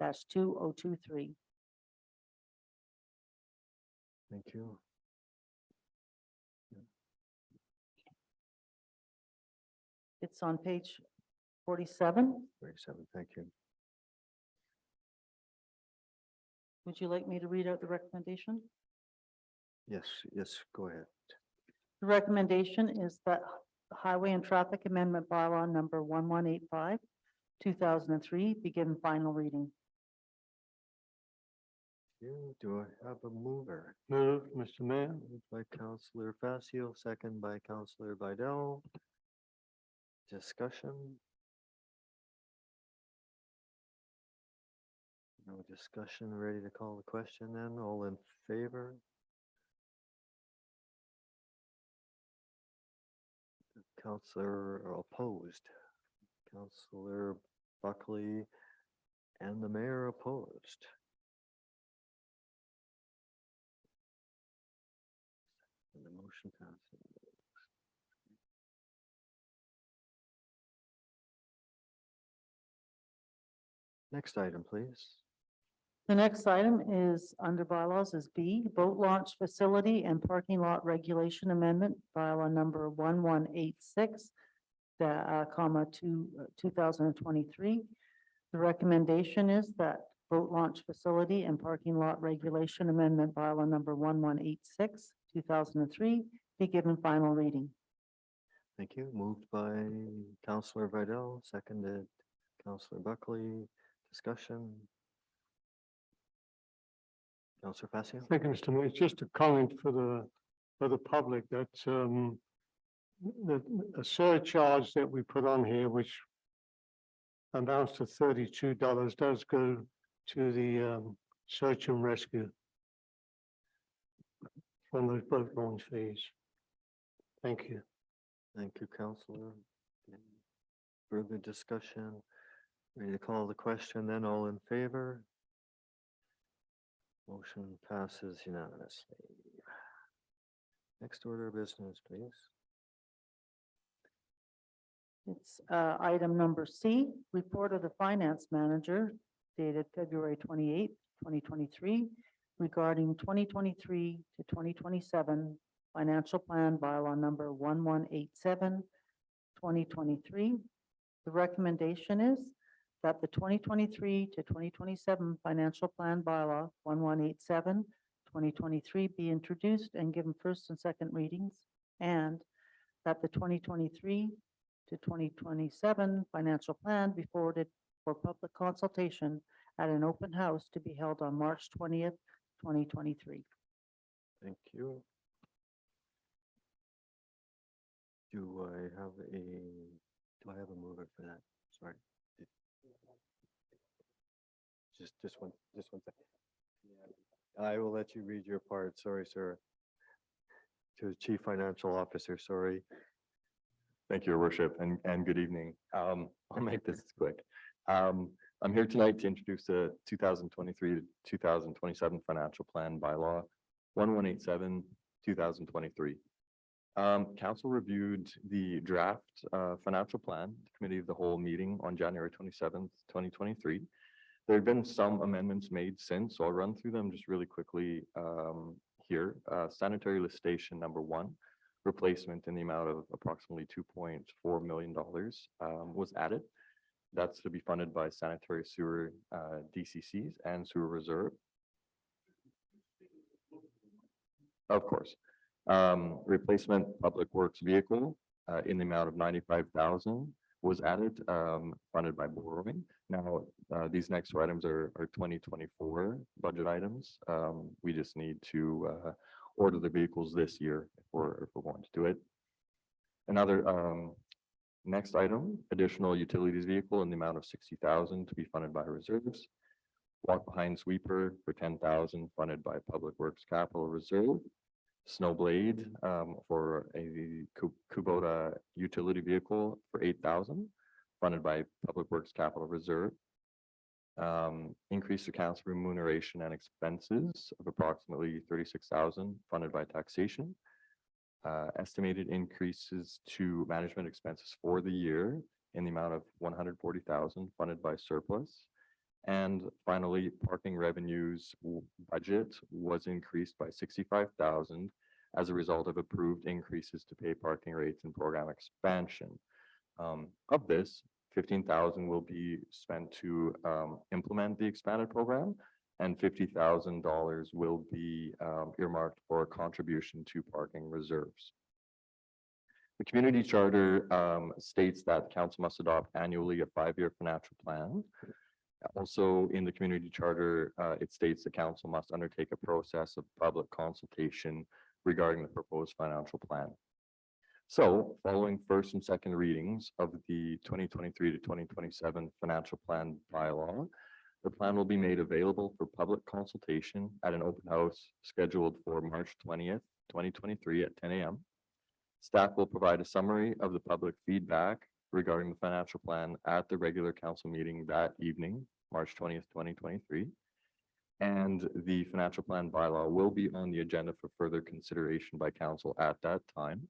1185-2023.
Thank you.
It's on page 47.
37, thank you.
Would you like me to read out the recommendation?
Yes, yes, go ahead.
The recommendation is that the Highway and Traffic Amendment Bylaw number 1185-2003 begin final reading.
Do I have a mover?
Move, Mr. Mayor.
Moved by Counselor Facio, second by Counselor Bidell. Discussion? No discussion, ready to call the question then, all in favor? Counselor or opposed? Counselor Buckley and the mayor opposed. And the motion passes. Next item, please.
The next item is under bylaws is B, boat launch facility and parking lot regulation amendment, bylaw number 1186, 2023. The recommendation is that boat launch facility and parking lot regulation amendment, bylaw number 1186, 2003, be given final reading.
Thank you. Moved by Counselor Vidal, seconded Counselor Buckley. Discussion. Counselor Facio?
Thank you, Mr. Mayor. Just a comment for the public that the a surcharge that we put on here, which amounts to $32, does go to the search and rescue from those boat launch fees. Thank you.
Thank you, Counselor. Further discussion? Ready to call the question then, all in favor? Motion passes unanimously. Next order of business, please.
It's item number C, report of the finance manager dated February 28th, 2023, regarding 2023 to 2027 financial plan bylaw number 1187, 2023. The recommendation is that the 2023 to 2027 financial plan bylaw 1187, 2023 be introduced and given first and second readings, and that the 2023 to 2027 financial plan be forwarded for public consultation at an open house to be held on March 20th, 2023.
Thank you. Do I have a mover for that? Sorry. Just one second. I will let you read your part. Sorry, sir. To the Chief Financial Officer, sorry.
Thank you, Your Worship, and good evening. I'll make this quick. I'm here tonight to introduce the 2023 to 2027 financial plan bylaw 1187, 2023. Council reviewed the draft financial plan, Committee of the Whole meeting on January 27th, 2023. There have been some amendments made since, so I'll run through them just really quickly here. Sanitary list station number 1, replacement in the amount of approximately $2.4 million was added. That's to be funded by sanitary sewer DCCs and sewer reserve. Of course. Replacement public works vehicle in the amount of $95,000 was added, funded by borrowing. Now, these next two items are 2024 budget items. We just need to order the vehicles this year if we're going to do it. Another next item, additional utilities vehicle in the amount of $60,000 to be funded by reserves. Walk behind sweeper for $10,000 funded by Public Works Capital Reserve. Snow blade for a Kubota utility vehicle for $8,000 funded by Public Works Capital Reserve. Increase to council remuneration and expenses of approximately $36,000 funded by taxation. Estimated increases to management expenses for the year in the amount of $140,000 funded by surplus. And finally, parking revenues budget was increased by $65,000 as a result of approved increases to pay parking rates and program expansion. Of this, $15,000 will be spent to implement the expanded program, and $50,000 will be earmarked for contribution to parking reserves. The community charter states that council must adopt annually a 5-year financial plan. Also, in the community charter, it states the council must undertake a process of public consultation regarding the proposed financial plan. So, following first and second readings of the 2023 to 2027 financial plan bylaw, the plan will be made available for public consultation at an open house scheduled for March 20th, 2023 at 10 a.m. Staff will provide a summary of the public feedback regarding the financial plan at the regular council meeting that evening, March 20th, 2023. And the financial plan bylaw will be on the agenda for further consideration by council at that time.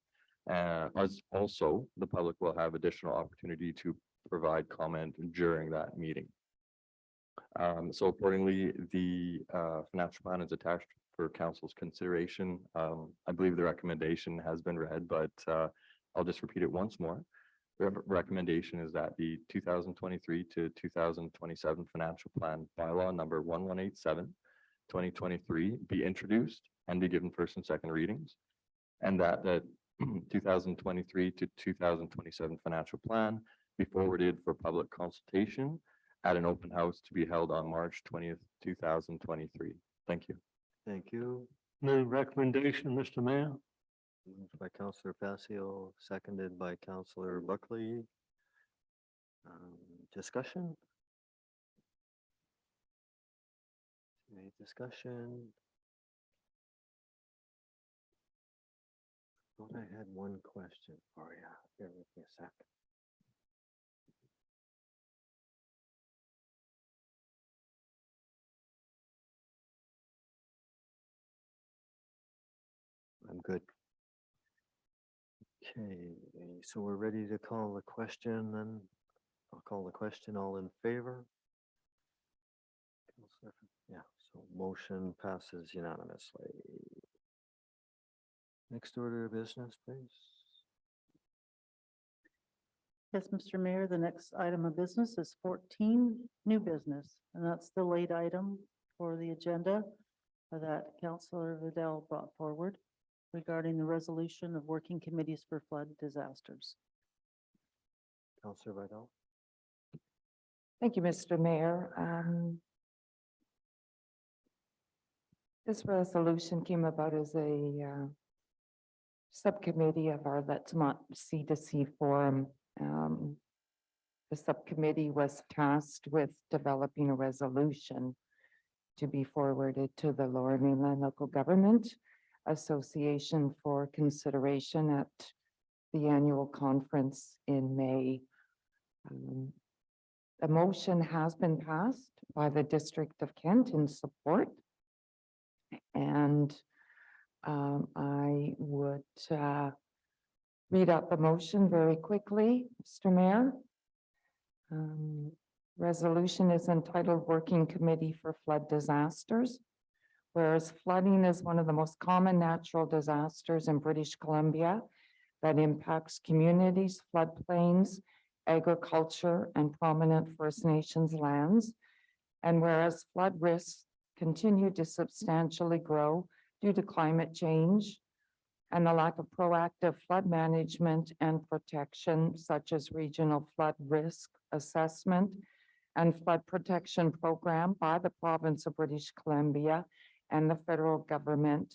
As also, the public will have additional opportunity to provide comment during that meeting. So accordingly, the financial plan is attached for council's consideration. I believe the recommendation has been read, but I'll just repeat it once more. The recommendation is that the 2023 to 2027 financial plan bylaw number 1187, 2023 be introduced and be given first and second readings, and that the 2023 to 2027 financial plan be forwarded for public consultation at an open house to be held on March 20th, 2023. Thank you.
Thank you.
Move recommendation, Mr. Mayor.
Moved by Counselor Passio, seconded by Counselor Buckley. Discussion? Any discussion? Thought I had one question for you. Bear with me a sec. I'm good. Okay, so we're ready to call the question then. I'll call the question. All in favor? Counselor, yeah, so motion passes unanimously. Next order of business, please.
Yes, Mr. Mayor, the next item of business is 14, new business, and that's the late item for the agenda that Councillor Vidal brought forward regarding the resolution of working committees for flood disasters.
Counselor Vidal.
Thank you, Mr. Mayor. This resolution came about as a subcommittee of our Let's Not C2C forum. The subcommittee was tasked with developing a resolution to be forwarded to the Lower Mainland Local Government Association for consideration at the annual conference in May. A motion has been passed by the District of Kent in support. And I would read out the motion very quickly, Mr. Mayor. Resolution is entitled Working Committee for Flood Disasters. Whereas flooding is one of the most common natural disasters in British Columbia that impacts communities, floodplains, agriculture, and prominent First Nations lands. And whereas flood risks continue to substantially grow due to climate change and the lack of proactive flood management and protection, such as regional flood risk assessment and flood protection program by the province of British Columbia and the federal government.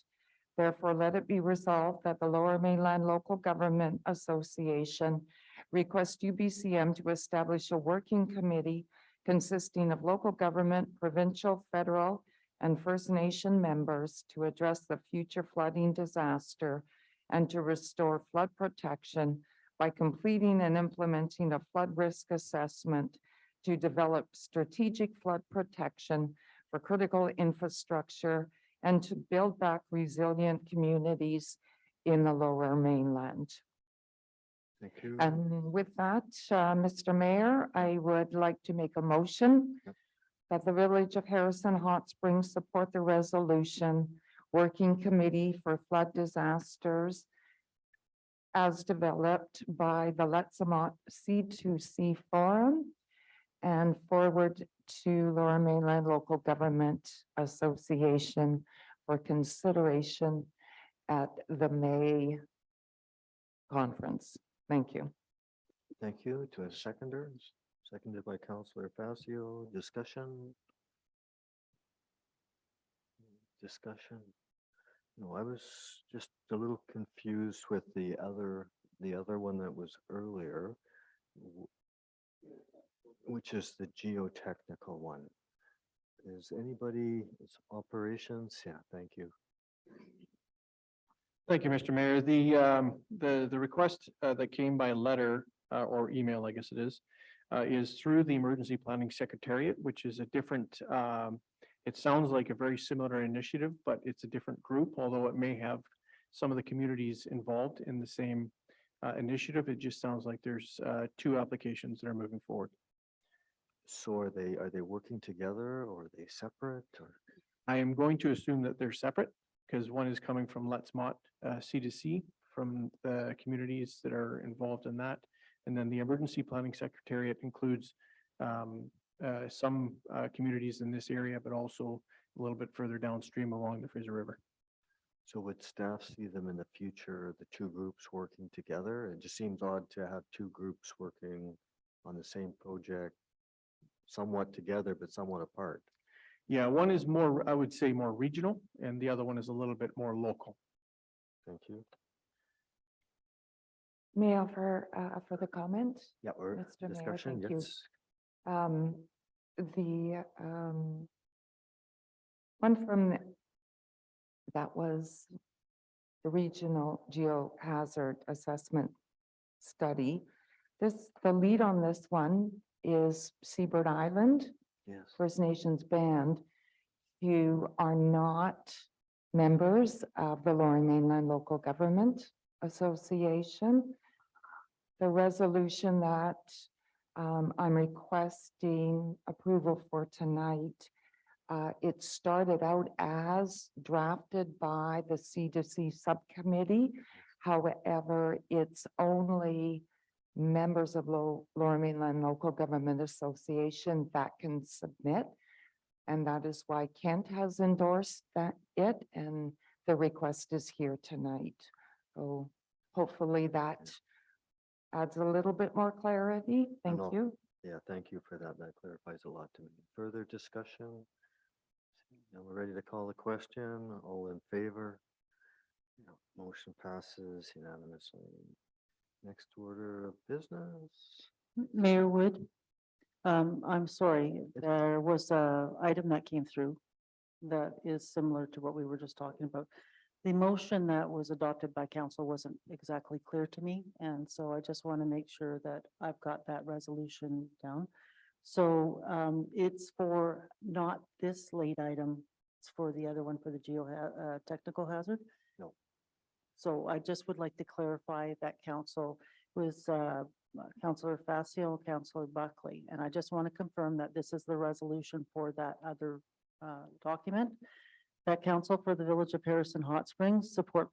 Therefore, let it be resolved that the Lower Mainland Local Government Association requests UBCM to establish a working committee consisting of local government, provincial, federal, and First Nation members to address the future flooding disaster and to restore flood protection by completing and implementing a flood risk assessment to develop strategic flood protection for critical infrastructure and to build back resilient communities in the Lower Mainland.
Thank you.
And with that, Mr. Mayor, I would like to make a motion that the Village of Harrison Hot Springs support the resolution Working Committee for Flood Disasters as developed by the Letsamot C2C Forum and forward to Lower Mainland Local Government Association for consideration at the May conference. Thank you.
Thank you. To a seconder, seconded by Counselor Passio. Discussion? Discussion? No, I was just a little confused with the other one that was earlier, which is the geotechnical one. Is anybody, it's operations? Yeah, thank you.
Thank you, Mr. Mayor. The request that came by letter or email, I guess it is through the Emergency Planning Secretariat, which is a different, it sounds like a very similar initiative, but it's a different group, although it may have some of the communities involved in the same initiative. It just sounds like there's two applications that are moving forward.
So are they working together or are they separate or?
I am going to assume that they're separate because one is coming from Let's Mott, C2C, from the communities that are involved in that. And then the Emergency Planning Secretariat includes some communities in this area, but also a little bit further downstream along the Fraser River.
So would staff see them in the future, the two groups working together? It just seems odd to have two groups working on the same project, somewhat together, but somewhat apart.
Yeah, one is more, I would say, more regional, and the other one is a little bit more local.
Thank you.
May I offer for the comment?
Yeah, or
Mr. Mayor,
discussion,
thank you.
yes.
The one from that was the regional geohazard assessment study. The lead on this one is Seabird Island,
Yes.
First Nations Band, who are not members of the Lower Mainland Local Government Association. The resolution that I'm requesting approval for tonight, it started out as drafted by the C2C subcommittee. However, it's only members of Lower Mainland Local Government Association that can submit. And that is why Kent has endorsed it, and the request is here tonight. So hopefully that adds a little bit more clarity. Thank
know.
you.
Yeah, thank you for that. That clarifies a lot to me. Further discussion? Now we're ready to call the question. All in favor? Yeah, motion passes unanimously. Next order of business.
Mayor Wood, I'm sorry, there was a item that came through that is similar to what we were just talking about. The motion that was adopted by council wasn't exactly clear to me, and so I just want to make sure that I've got that resolution down. So it's for not this late item, it's for the other one for the technical hazard?
No.
So I just would like to clarify that council was Councillor Facio, Councillor Buckley, and I just want to confirm that this is the resolution for that other document. That council for the Village of Harrison Hot Springs support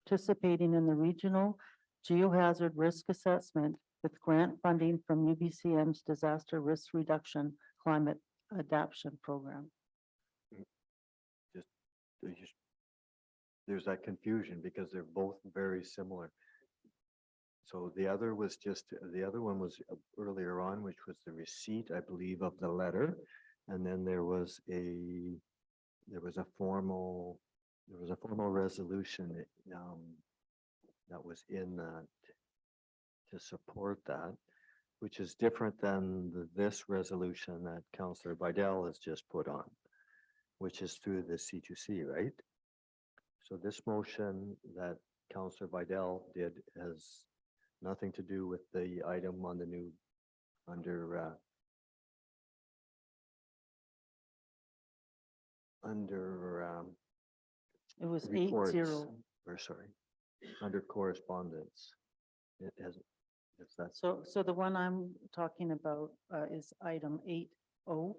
participating in the regional geohazard risk assessment with grant funding from UBCM's Disaster Risk Reduction Climate Adaptation Program.
There's that confusion because they're both very similar. So the other was the other one was earlier on, which was the receipt, I believe, of the letter. And then there was a formal resolution that was in that to support that, which is different than this resolution that Councillor Bidell has just put on, which is through the C2C, right? So this motion that Councillor Bidell did has nothing to do with the item on the new under
It was
reports,
8-0.
or sorry, under correspondence. It has, it's that.
So the one I'm talking about is item 8-0.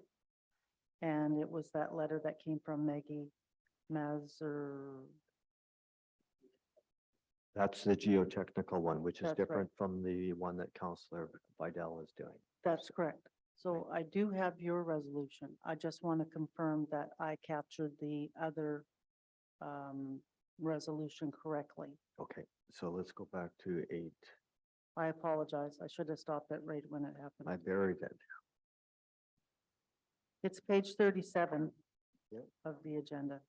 And it was that letter that came from Maggie Mazur.
That's the geotechnical one, which is
That's right.
different from the one that Councillor Vidal is doing.
That's correct. So I do have your resolution. I just want to confirm that I captured the other resolution correctly.
Okay, so let's go back to 8.
I apologize. I should have stopped it right when it happened.
I buried it.
It's page 37
Yep.
of the agenda.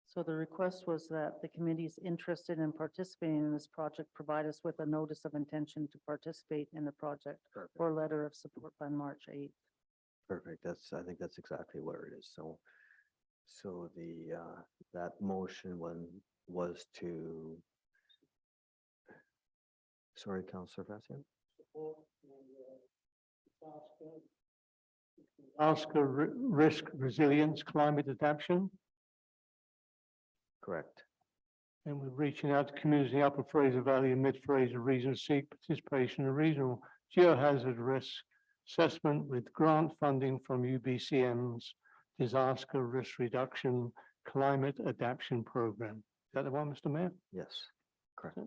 So the request was that the committees interested in participating in this project provide us with a notice of intention to participate in the project
Perfect.
or letter of support by March 8th.
Perfect. I think that's exactly where it is. So the, that motion, when was to, sorry, Counselor Fassian?
Oscar risk resilience, climate adaptation.
Correct.
And we're reaching out to communities in the Upper Fraser Valley and Mid Fraser region to seek participation in regional geohazard risk assessment with grant funding from UBCM's Disaster Risk Reduction Climate Adaptation Program. Is that the one, Mr. Mayor?
Yes, correct.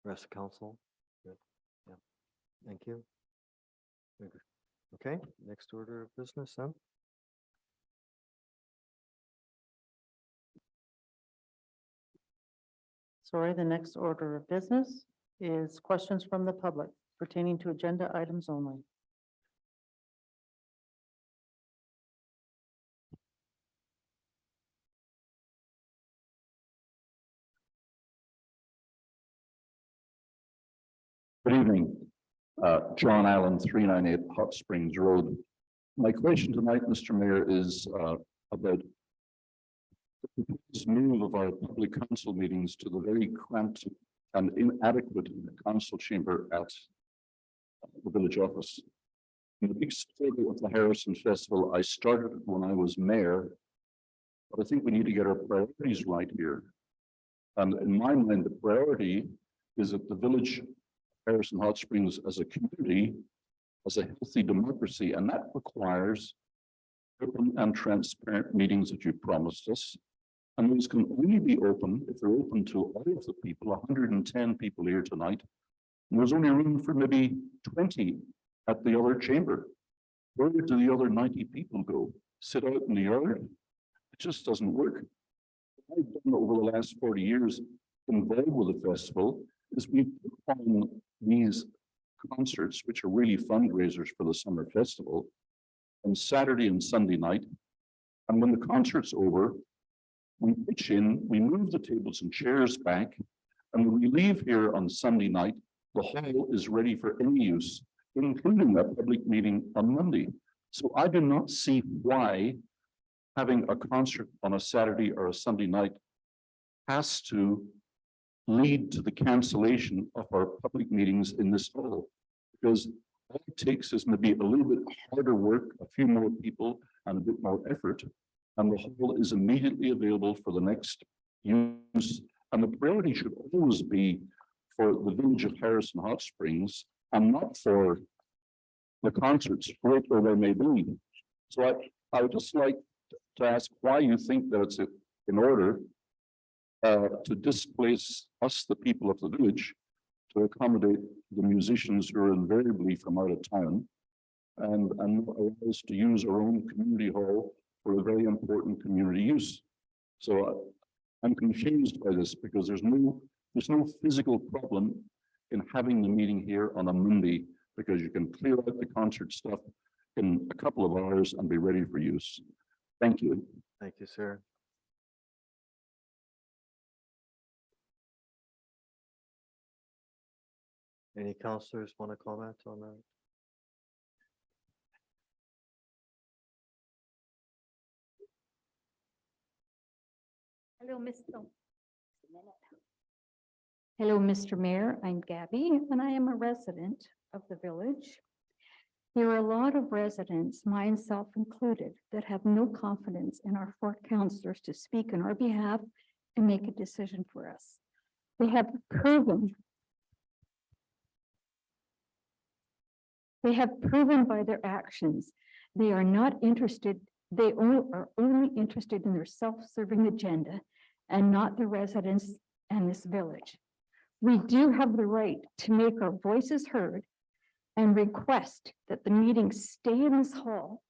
Rest of council? Good. Yeah, thank you. Very good. Okay, next order of business then.
Sorry, the next order of business is questions from the public pertaining to agenda items only.
Good evening. John Allen, 398 Hot Springs Road. My question tonight, Mr. Mayor, is about this move of our public council meetings to the very cramped and inadequate council chamber at the village office. In the big supporter of the Harrison Festival, I started it when I was mayor, but I think we need to get our priorities right here. And in my mind, the priority is that the village Harrison Hot Springs as a community, as a healthy democracy, and that requires open and transparent meetings that you promised us. And those can only be open if they're open to all of the people, 110 people here tonight. And there's only room for maybe 20 at the other chamber. Where do the other 90 people go? Sit out in the yard? It just doesn't work. What I've done over the last 40 years involved with the festival is we put on these concerts, which are really fundraisers for the summer festival, on Saturday and Sunday night. And when the concert's over, we pitch in, we move the tables and chairs back, and when we leave here on Sunday night, the hall is ready for any use, including a public meeting on Monday. So I do not see why having a concert on a Saturday or a Sunday night has to lead to the cancellation of our public meetings in this hall. Because all it takes is maybe a little bit harder work, a few more people, and a bit more effort, and the hall is immediately available for the next use. And the priority should always be for the village of Harrison Hot Springs and not for the concerts, wherever they may be. So I would just like to ask why you think that it's in order to displace us, the people of the village, to accommodate the musicians who are invariably from out of town, and allow us to use our own community hall for a very important community use. So I'm confused by this because there's no physical problem in having the meeting here on a Monday, because you can clear out the concert stuff in a couple of hours and be ready for use. Thank you.
Thank you, sir. Any counselors want to comment on that?
Hello, Mr. Hello, Mr. Mayor. I'm Gabby, and I am a resident of the village. There are a lot of residents, myself included, that have no confidence in our 4 councillors to speak on our behalf and make a decision for us. They have proven by their actions, they are not interested, they are only interested in their self-serving agenda and not the residents and this village. We do have the right to make our voices heard and request that the meetings stay in this hall,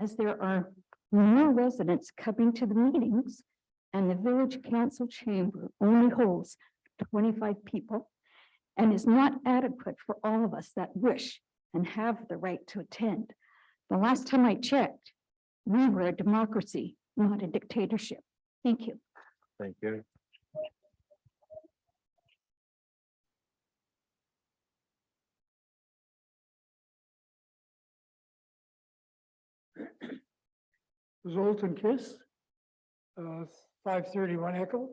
as there are more residents coming to the meetings, and the village council chamber only holds 25 people and is not adequate for all of us that wish and have the right to attend. The last time I checked, we were a democracy, not a dictatorship. Thank you.
Thank you.
Zoltan Kiss, 531 Echo.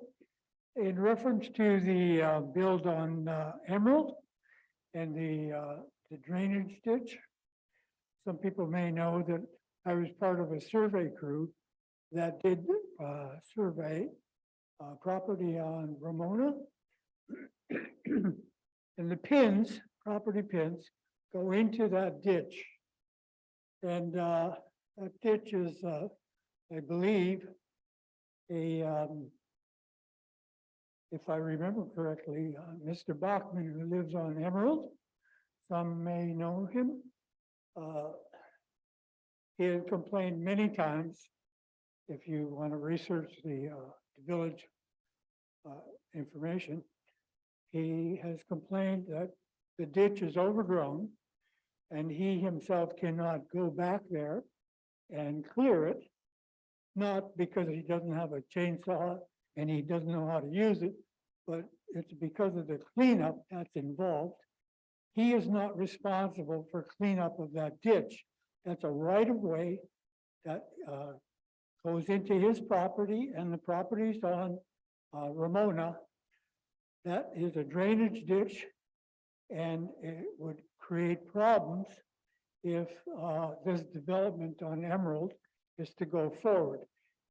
In reference to the build on Emerald and the drainage ditch. Some people may know that I was part of a survey crew that did survey property on Ramona. And the pins, property pins, go into that ditch. And that ditch is, I believe, if I remember correctly, Mr. Bachman, who lives on Emerald, some may know him. He had complained many times, if you want to research the village information, he has complained that the ditch is overgrown and he himself cannot go back there and clear it, not because he doesn't have a chainsaw and he doesn't know how to use it, but it's because of the cleanup that's involved. He is not responsible for cleanup of that ditch. That's a right of way that goes into his property and the properties on Ramona. That is a drainage ditch and it would create problems if this development on Emerald is to go forward.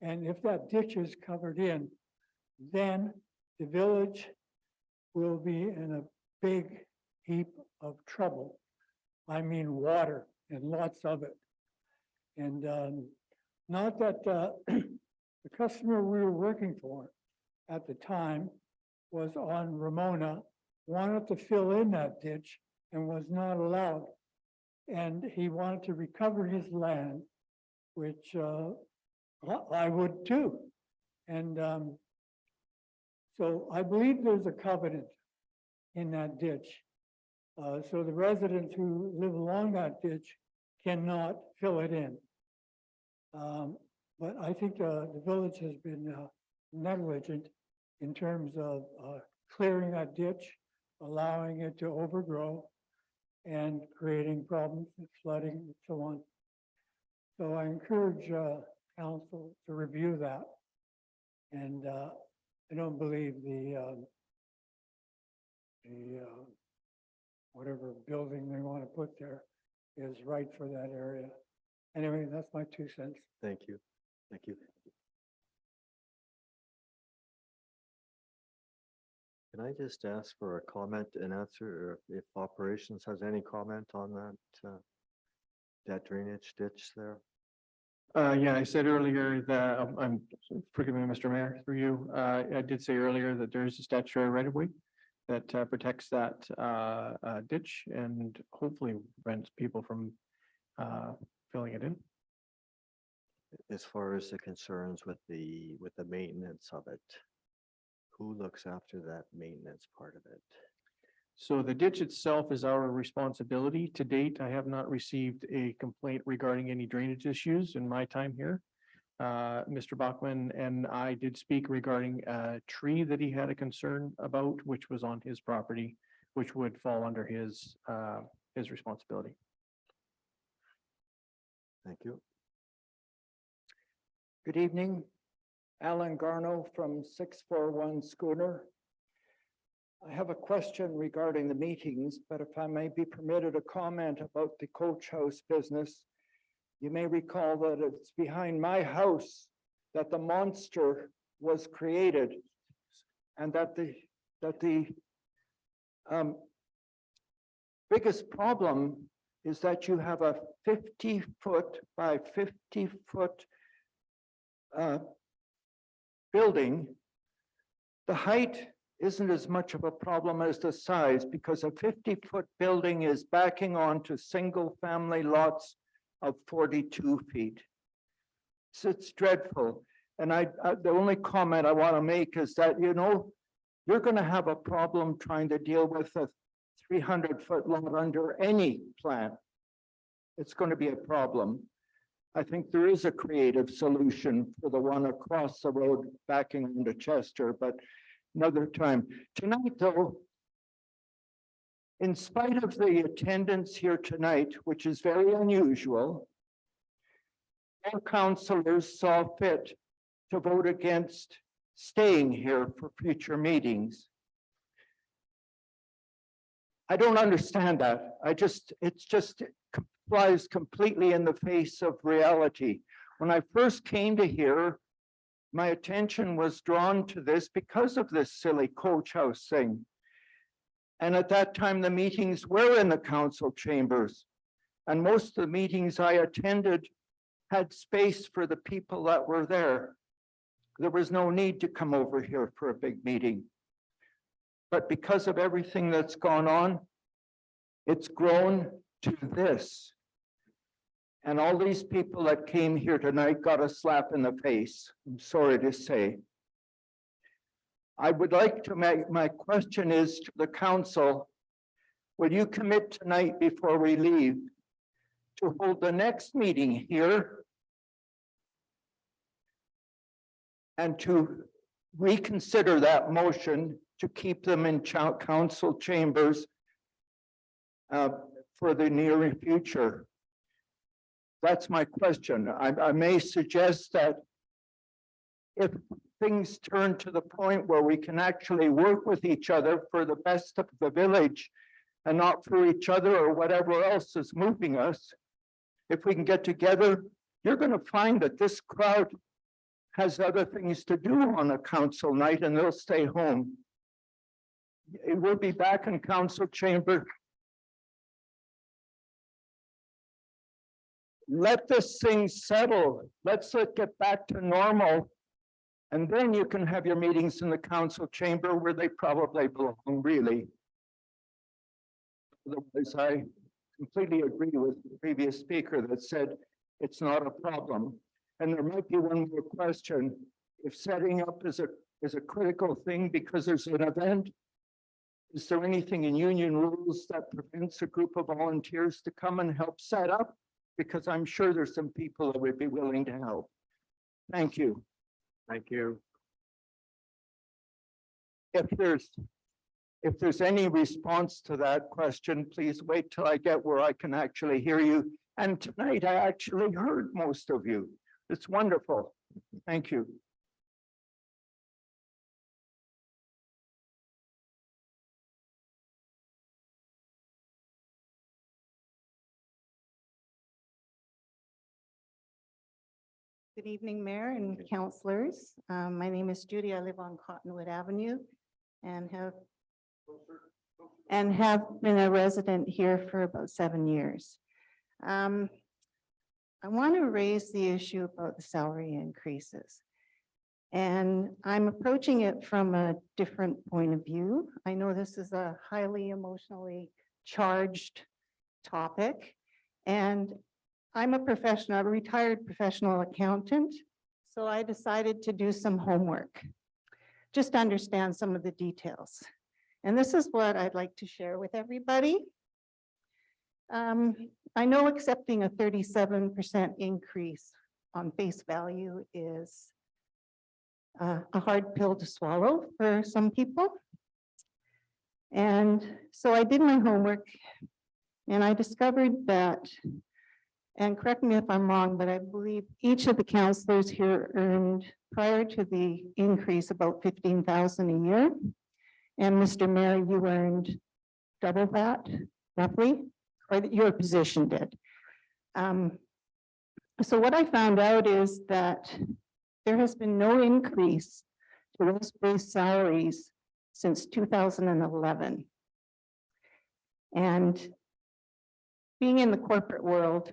And if that ditch is covered in, then the village will be in a big heap of trouble. I mean, water and lots of it. And not that the customer we were working for at the time was on Ramona, wanted to fill in that ditch and was not allowed. And he wanted to recover his land, which I would too. And so I believe there's a covenant in that ditch. So the residents who live along that ditch cannot fill it in. But I think the village has been negligent in terms of clearing that ditch, allowing it to overgrow and creating problems, flooding and so on. So I encourage council to review that. And I don't believe the whatever building they want to put there is right for that area. Anyway, that's my 2 cents.
Thank you. Thank you. Can I just ask for a comment and answer, or if operations has any comment on that drainage ditch there?
Yeah, I said earlier that forgive me, Mr. Mayor, through you. I did say earlier that there is a statutory right of way that protects that ditch and hopefully prevents people from filling it in.
As far as the concerns with the maintenance of it, who looks after that maintenance part of it?
So the ditch itself is our responsibility. To date, I have not received a complaint regarding any drainage issues in my time here. Mr. Bachman and I did speak regarding a tree that he had a concern about, which was on his property, which would fall under his responsibility.
Thank you.
Good evening, Alan Garno from 641 Schooner. I have a question regarding the meetings, but if I may be permitted a comment about the coach house business. You may recall that it's behind my house that the monster was created and that the biggest problem is that you have a 50-foot by 50-foot building. The height isn't as much of a problem as the size, because a 50-foot building is backing onto single-family lots of 42 feet. So it's dreadful. And the only comment I want to make is that, you know, you're going to have a problem trying to deal with a 300-foot lot under any plan. It's going to be a problem. I think there is a creative solution for the one across the road backing into Chester, but another time. Tonight, though, in spite of the attendance here tonight, which is very unusual, our councillors saw fit to vote against staying here for future meetings. I don't understand that. It flies completely in the face of reality. When I first came to here, my attention was drawn to this because of this silly coach house thing. And at that time, the meetings were in the council chambers. And most of the meetings I attended had space for the people that were there. There was no need to come over here for a big meeting. But because of everything that's gone on, it's grown to this. And all these people that came here tonight got a slap in the face, I'm sorry to say. I would like to make, my question is to the council, will you commit tonight before we leave to hold the next meeting here and to reconsider that motion to keep them in council chambers for the near future? That's my question. I may suggest that if things turn to the point where we can actually work with each other for the best of the village and not for each other or whatever else is moving us, if we can get together, you're going to find that this crowd has other things to do on a council night and they'll stay home. It will be back in council chamber. Let this thing settle. Let's get back to normal. And then you can have your meetings in the council chamber where they probably belong, really. Otherwise, I completely agree with the previous speaker that said it's not a problem. And there might be one more question. If setting up is a critical thing because there's an event, is there anything in union rules that prevents a group of volunteers to come and help set up? Because I'm sure there's some people that would be willing to help. Thank you.
Thank you.
If there's any response to that question, please wait till I get where I can actually hear you. And tonight I actually heard most of you. It's wonderful. Thank you.
Good evening, Mayor and councillors. My name is Judy. I live on Cottonwood Avenue and have been a resident here for about 7 years. I want to raise the issue about the salary increases. And I'm approaching it from a different point of view. I know this is a highly emotionally charged topic, and I'm a professional, a retired professional accountant, so I decided to do some homework, just to understand some of the details. And this is what I'd like to share with everybody. I know accepting a 37% increase on face value is a hard pill to swallow for some people. And so I did my homework and I discovered that, and correct me if I'm wrong, but I believe each of the counselors here earned prior to the increase about $15,000 a year. And Mr. Mayor, you earned double that roughly, or your position did. So what I found out is that there has been no increase to those base salaries since 2011. And being in the corporate world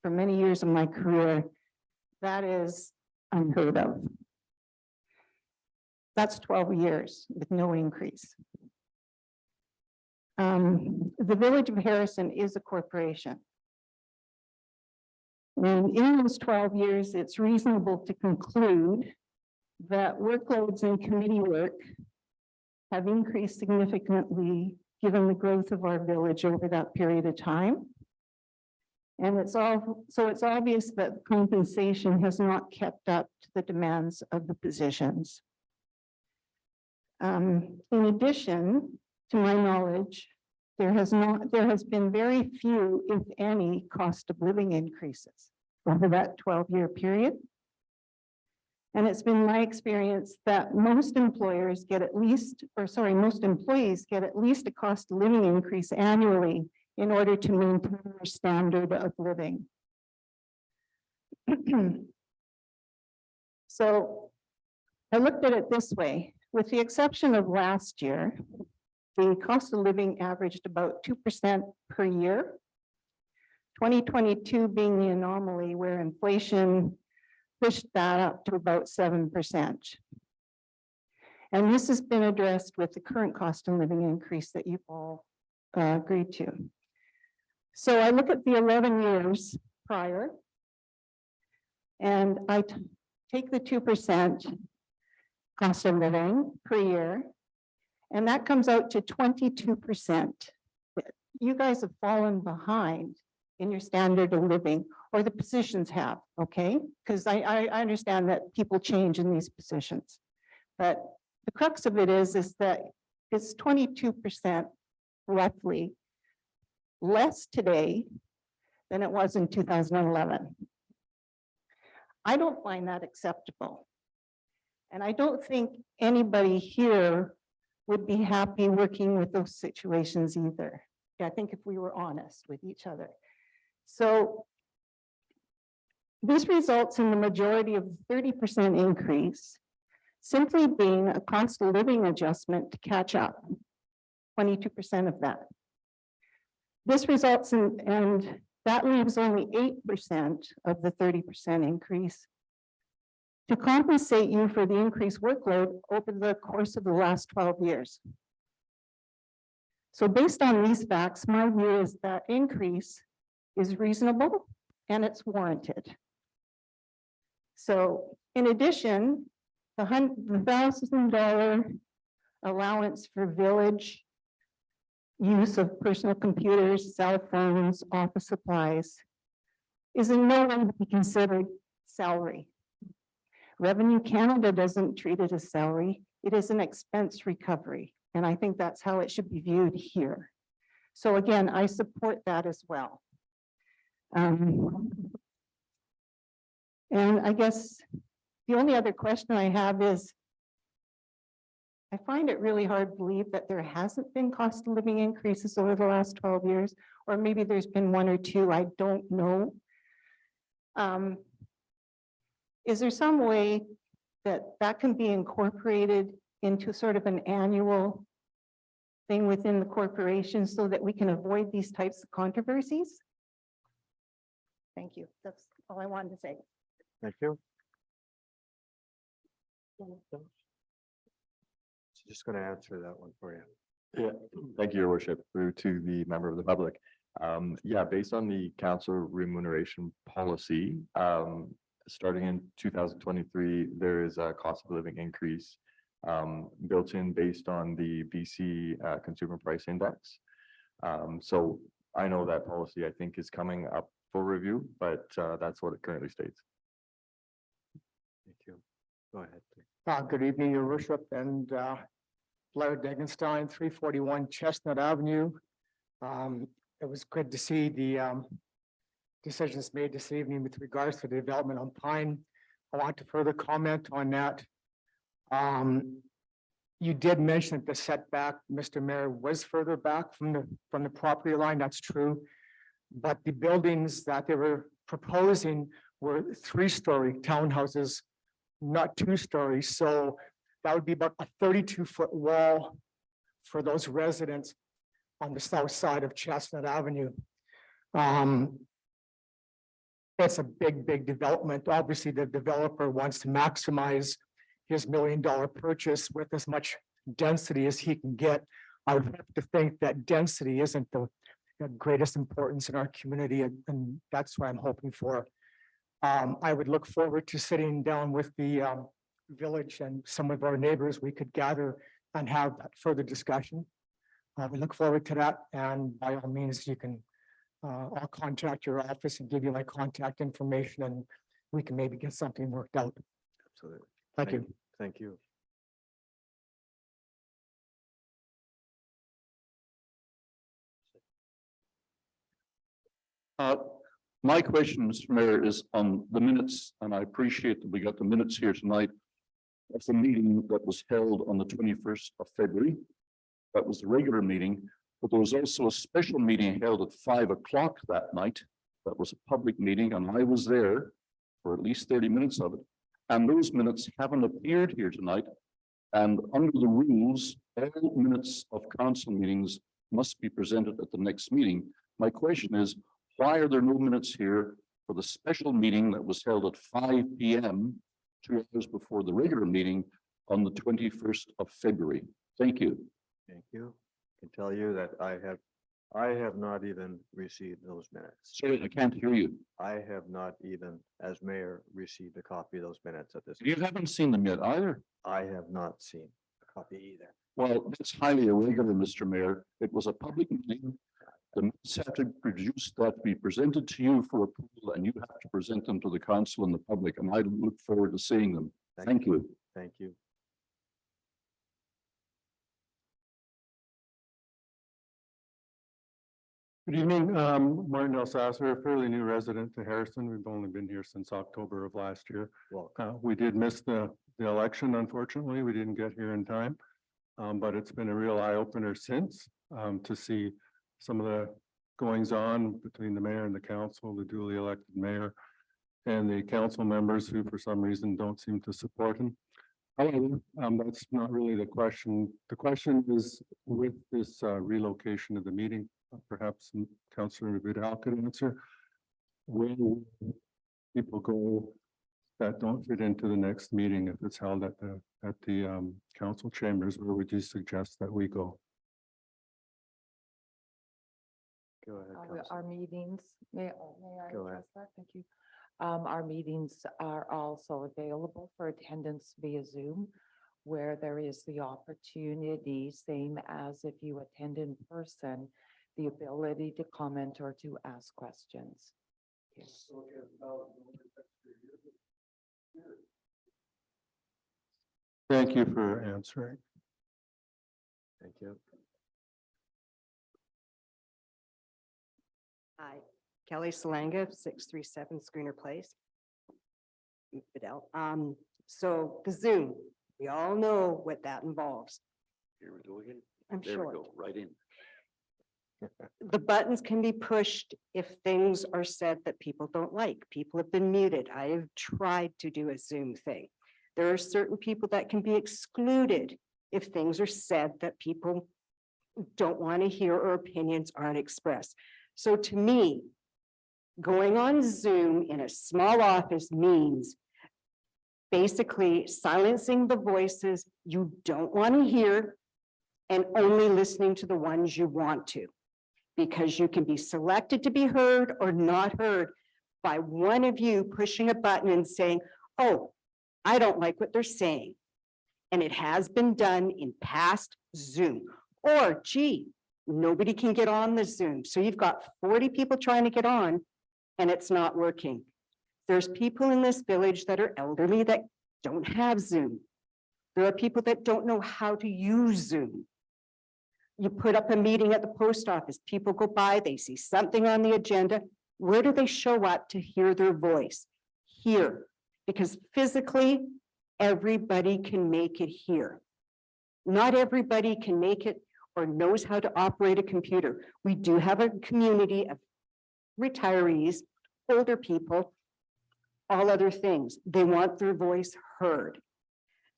for many years of my career, that is unheard of. That's 12 years with no increase. The Village of Harrison is a corporation. And in those 12 years, it's reasonable to conclude that workloads and committee work have increased significantly given the growth of our village over that period of time. And it's obvious that compensation has not kept up to the demands of the positions. In addition, to my knowledge, there has been very few, if any, cost of living increases over that 12-year period. And it's been my experience that most employers get at least, or sorry, most employees get at least a cost of living increase annually in order to maintain their standard of living. So I looked at it this way, with the exception of last year, the cost of living averaged about 2% per year. 2022 being the anomaly where inflation pushed that up to about 7%. And this has been addressed with the current cost of living increase that you've all agreed to. So I look at the 11 years prior, and I take the 2% cost of living per year, and that comes out to 22%. You guys have fallen behind in your standard of living, or the positions have, okay? Because I understand that people change in these positions. But the crux of it is that it's 22% roughly less today than it was in 2011. I don't find that acceptable. And I don't think anybody here would be happy working with those situations either. I think if we were honest with each other. So this results in the majority of 30% increase simply being a cost of living adjustment to catch up, 22% of that. This results in, and that leaves only 8% of the 30% increase to compensate you for the increased workload over the course of the last 12 years. So based on these facts, my view is that increase is reasonable and it's warranted. So in addition, the $1,000 allowance for village use of personal computers, cell phones, office supplies is in no way to be considered salary. Revenue Canada doesn't treat it as salary. It is an expense recovery. And I think that's how it should be viewed here. So again, I support that as well. And I guess the only other question I have is, I find it really hard to believe that there hasn't been cost of living increases over the last 12 years, or maybe there's been one or two, I don't know. Is there some way that that can be incorporated into sort of an annual thing within the corporation so that we can avoid these types of controversies? Thank you. That's all I wanted to say.
Thank you. Just going to answer that one for you.
Yeah, thank you, Your Worship. Through to the member of the public. Yeah, based on the council remuneration policy, starting in 2023, there is a cost of living increase built in based on the BC Consumer Price Index. So I know that policy, I think, is coming up for review, but that's what it currently states.
Thank you. Go ahead, please.
Good evening, Your Worship, and Blair Degenstein, 341 Chestnut Avenue. It was good to see the decisions made this evening with regards to the development on Pine. I want to further comment on that. You did mention that the setback, Mr. Mayor, was further back from the property line. That's true. But the buildings that they were proposing were 3-story townhouses, not 2-story. So that would be about a 32-foot wall for those residents on the south side of Chestnut Avenue. It's a big development. Obviously, the developer wants to maximize his $1 million purchase with as much density as he can get. I would have to think that density isn't the greatest importance in our community, and that's what I'm hoping for. I would look forward to sitting down with the village and some of our neighbors. We could gather and have that further discussion. We look forward to that, and by all means, you can, I'll contact your office and give you my contact information, and we can maybe get something worked out.
Absolutely.
Thank you.
Thank you.
My question, Mr. Mayor, is on the minutes, and I appreciate that we got the minutes here tonight of the meeting that was held on the 21st of February. That was the regular meeting, but there was also a special meeting held at 5 o'clock that night. That was a public meeting, and I was there for at least 30 minutes of it. And those minutes haven't appeared here tonight. And under the rules, all minutes of council meetings must be presented at the next meeting. My question is, why are there no minutes here for the special meeting that was held at 5 p.m., 2 hours before the regular meeting on the 21st of February? Thank you.
Thank you. I can tell you that I have not even received those minutes.
Sorry, I can't hear you.
I have not even, as mayor, received a copy of those minutes at this.
You haven't seen them yet either.
I have not seen a copy either.
Well, that's highly irregular, Mr. Mayor. It was a public meeting. The minutes have to produce that be presented to you for approval, and you have to present them to the council and the public, and I look forward to seeing them. Thank you.
Thank you.
Good evening, Martin Elsasser, a fairly new resident to Harrison. We've only been here since October of last year.
Well,
We did miss the election, unfortunately. We didn't get here in time. But it's been a real eye opener since, to see some of the goings on between the mayor and the council, the duly elected mayor, and the council members who for some reason don't seem to support him. However, that's not really the question. The question is with this relocation of the meeting, perhaps Councillor Vidal could answer. Where will people go that don't fit into the next meeting if it's held at the council chambers? Where would you suggest that we go?
Go ahead.
Our
Councillor.
meetings, may I
Go ahead.
address that? Thank you. Our meetings are also available for attendance via Zoom, where there is the opportunity, same as if you attend in person, the ability to comment or to ask questions. Yes.
Thank you for answering.
Thank you.
Hi, Kelly Salanga, 637 Schooner Place. Fidel. So the Zoom, we all know what that involves.
Here we go again.
I'm sure.
right in.
The buttons can be pushed if things are said that people don't like. People have been muted. I have tried to do a Zoom thing. There are certain people that can be excluded if things are said that people don't want to hear or opinions aren't expressed. So to me, going on Zoom in a small office means basically silencing the voices you don't want to hear and only listening to the ones you want to, because you can be selected to be heard or not heard by one of you pushing a button and saying, oh, I don't like what they're saying. And it has been done in past Zoom. Or, gee, nobody can get on the Zoom. So you've got 40 people trying to get on and it's not working. There's people in this village that are elderly that don't have Zoom. There are people that don't know how to use Zoom. You put up a meeting at the post office, people go by, they see something on the agenda. Where do they show up to hear their voice? Here, because physically, everybody can make it here. Not everybody can make it or knows how to operate a computer. We do have a community of retirees, older people, all other things. They want their voice heard.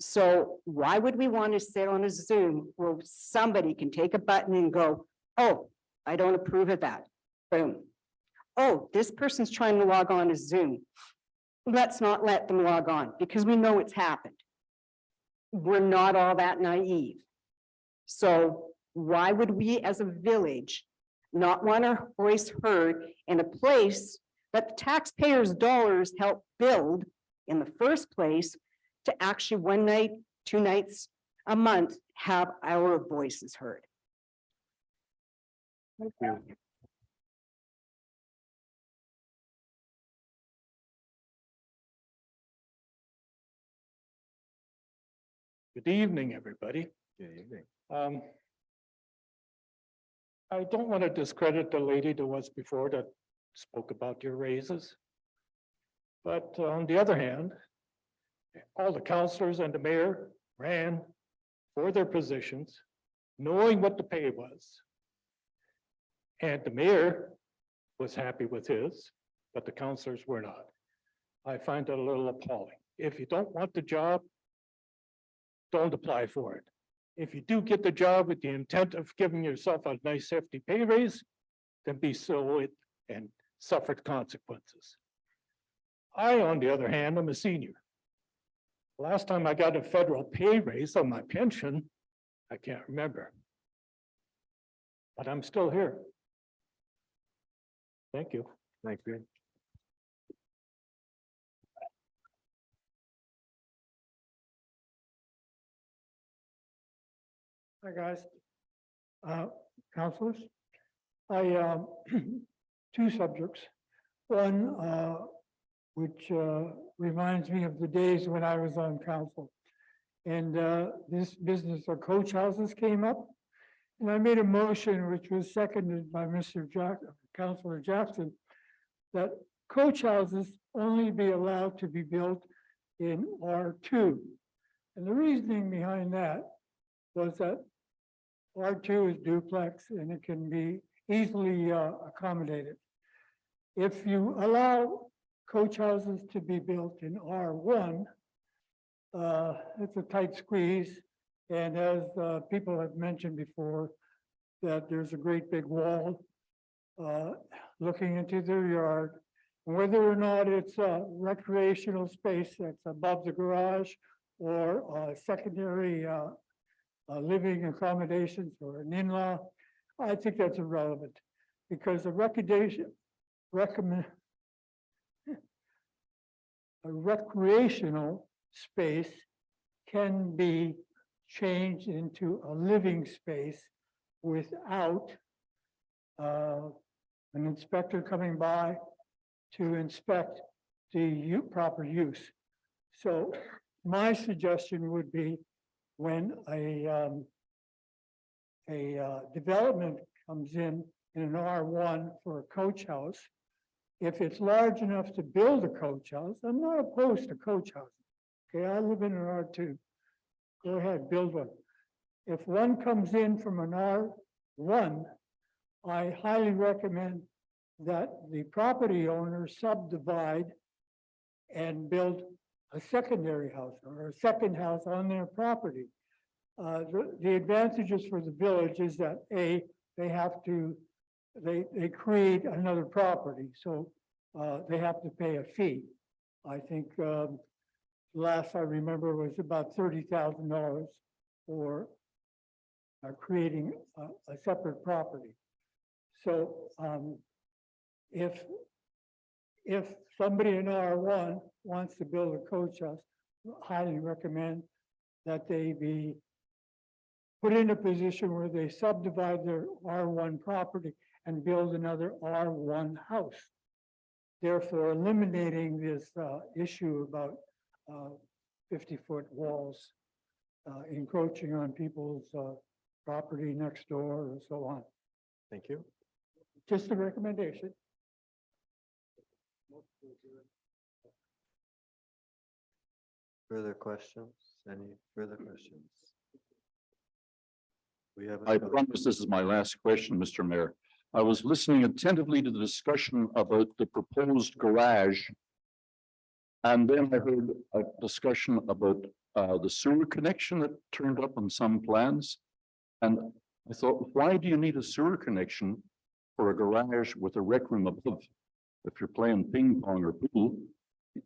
So why would we want to sit on a Zoom where somebody can take a button and go, oh, I don't approve of that. Boom. Oh, this person's trying to log on to Zoom. Let's not let them log on because we know it's happened. We're not all that naive. So why would we as a village not want our voice heard in a place that the taxpayers' dollars help build in the first place to actually one night, 2 nights a month have our voices heard?
Thank you.
Good evening, everybody.
Good evening.
I don't want to discredit the lady that was before that spoke about your raises. But on the other hand, all the councilors and the mayor ran for their positions, knowing what the pay was. And the mayor was happy with his, but the councilors were not. I find that a little appalling. If you don't want the job, don't apply for it. If you do get the job with the intent of giving yourself a nice hefty pay raise, then be so it and suffer the consequences. I, on the other hand, am a senior. Last time I got a federal pay raise on my pension, I can't remember. But I'm still here. Thank you.
Thank you.
Hi, guys. Counselors. Two subjects. One, which reminds me of the days when I was on council. And this business of coach houses came up. And I made a motion which was seconded by Councilor Jackson, that coach houses only be allowed to be built in R2. And the reasoning behind that was that R2 is duplex and it can be easily accommodated. If you allow coach houses to be built in R1, it's a tight squeeze. And as people have mentioned before, that there's a great big wall looking into their yard. Whether or not it's a recreational space that's above the garage or secondary living accommodations or an in-law, I think that's irrelevant because a recreational space can be changed into a living space without an inspector coming by to inspect the proper use. So my suggestion would be when a development comes in an R1 for a coach house, if it's large enough to build a coach house, I'm not opposed to coach houses. Okay, I live in an R2. Go ahead, build one. If one comes in from an R1, I highly recommend that the property owner subdivide and build a secondary house or a second house on their property. The advantages for the village is that they create another property, so they have to pay a fee. I think last I remember was about $30,000 for creating a separate property. So if somebody in R1 wants to build a coach house, I highly recommend that they be put in a position where they subdivide their R1 property and build another R1 house. Therefore, eliminating this issue about 50-foot walls encroaching on people's property next door and so on.
Thank you.
Just a recommendation.
Further questions? Any further questions? We have.
I promise this is my last question, Mr. Mayor. I was listening attentively to the discussion about the proposed garage. And then I heard a discussion about the sewer connection that turned up on some plans. And I thought, why do you need a sewer connection for a garage with a rec room above? If you're playing ping pong or pool,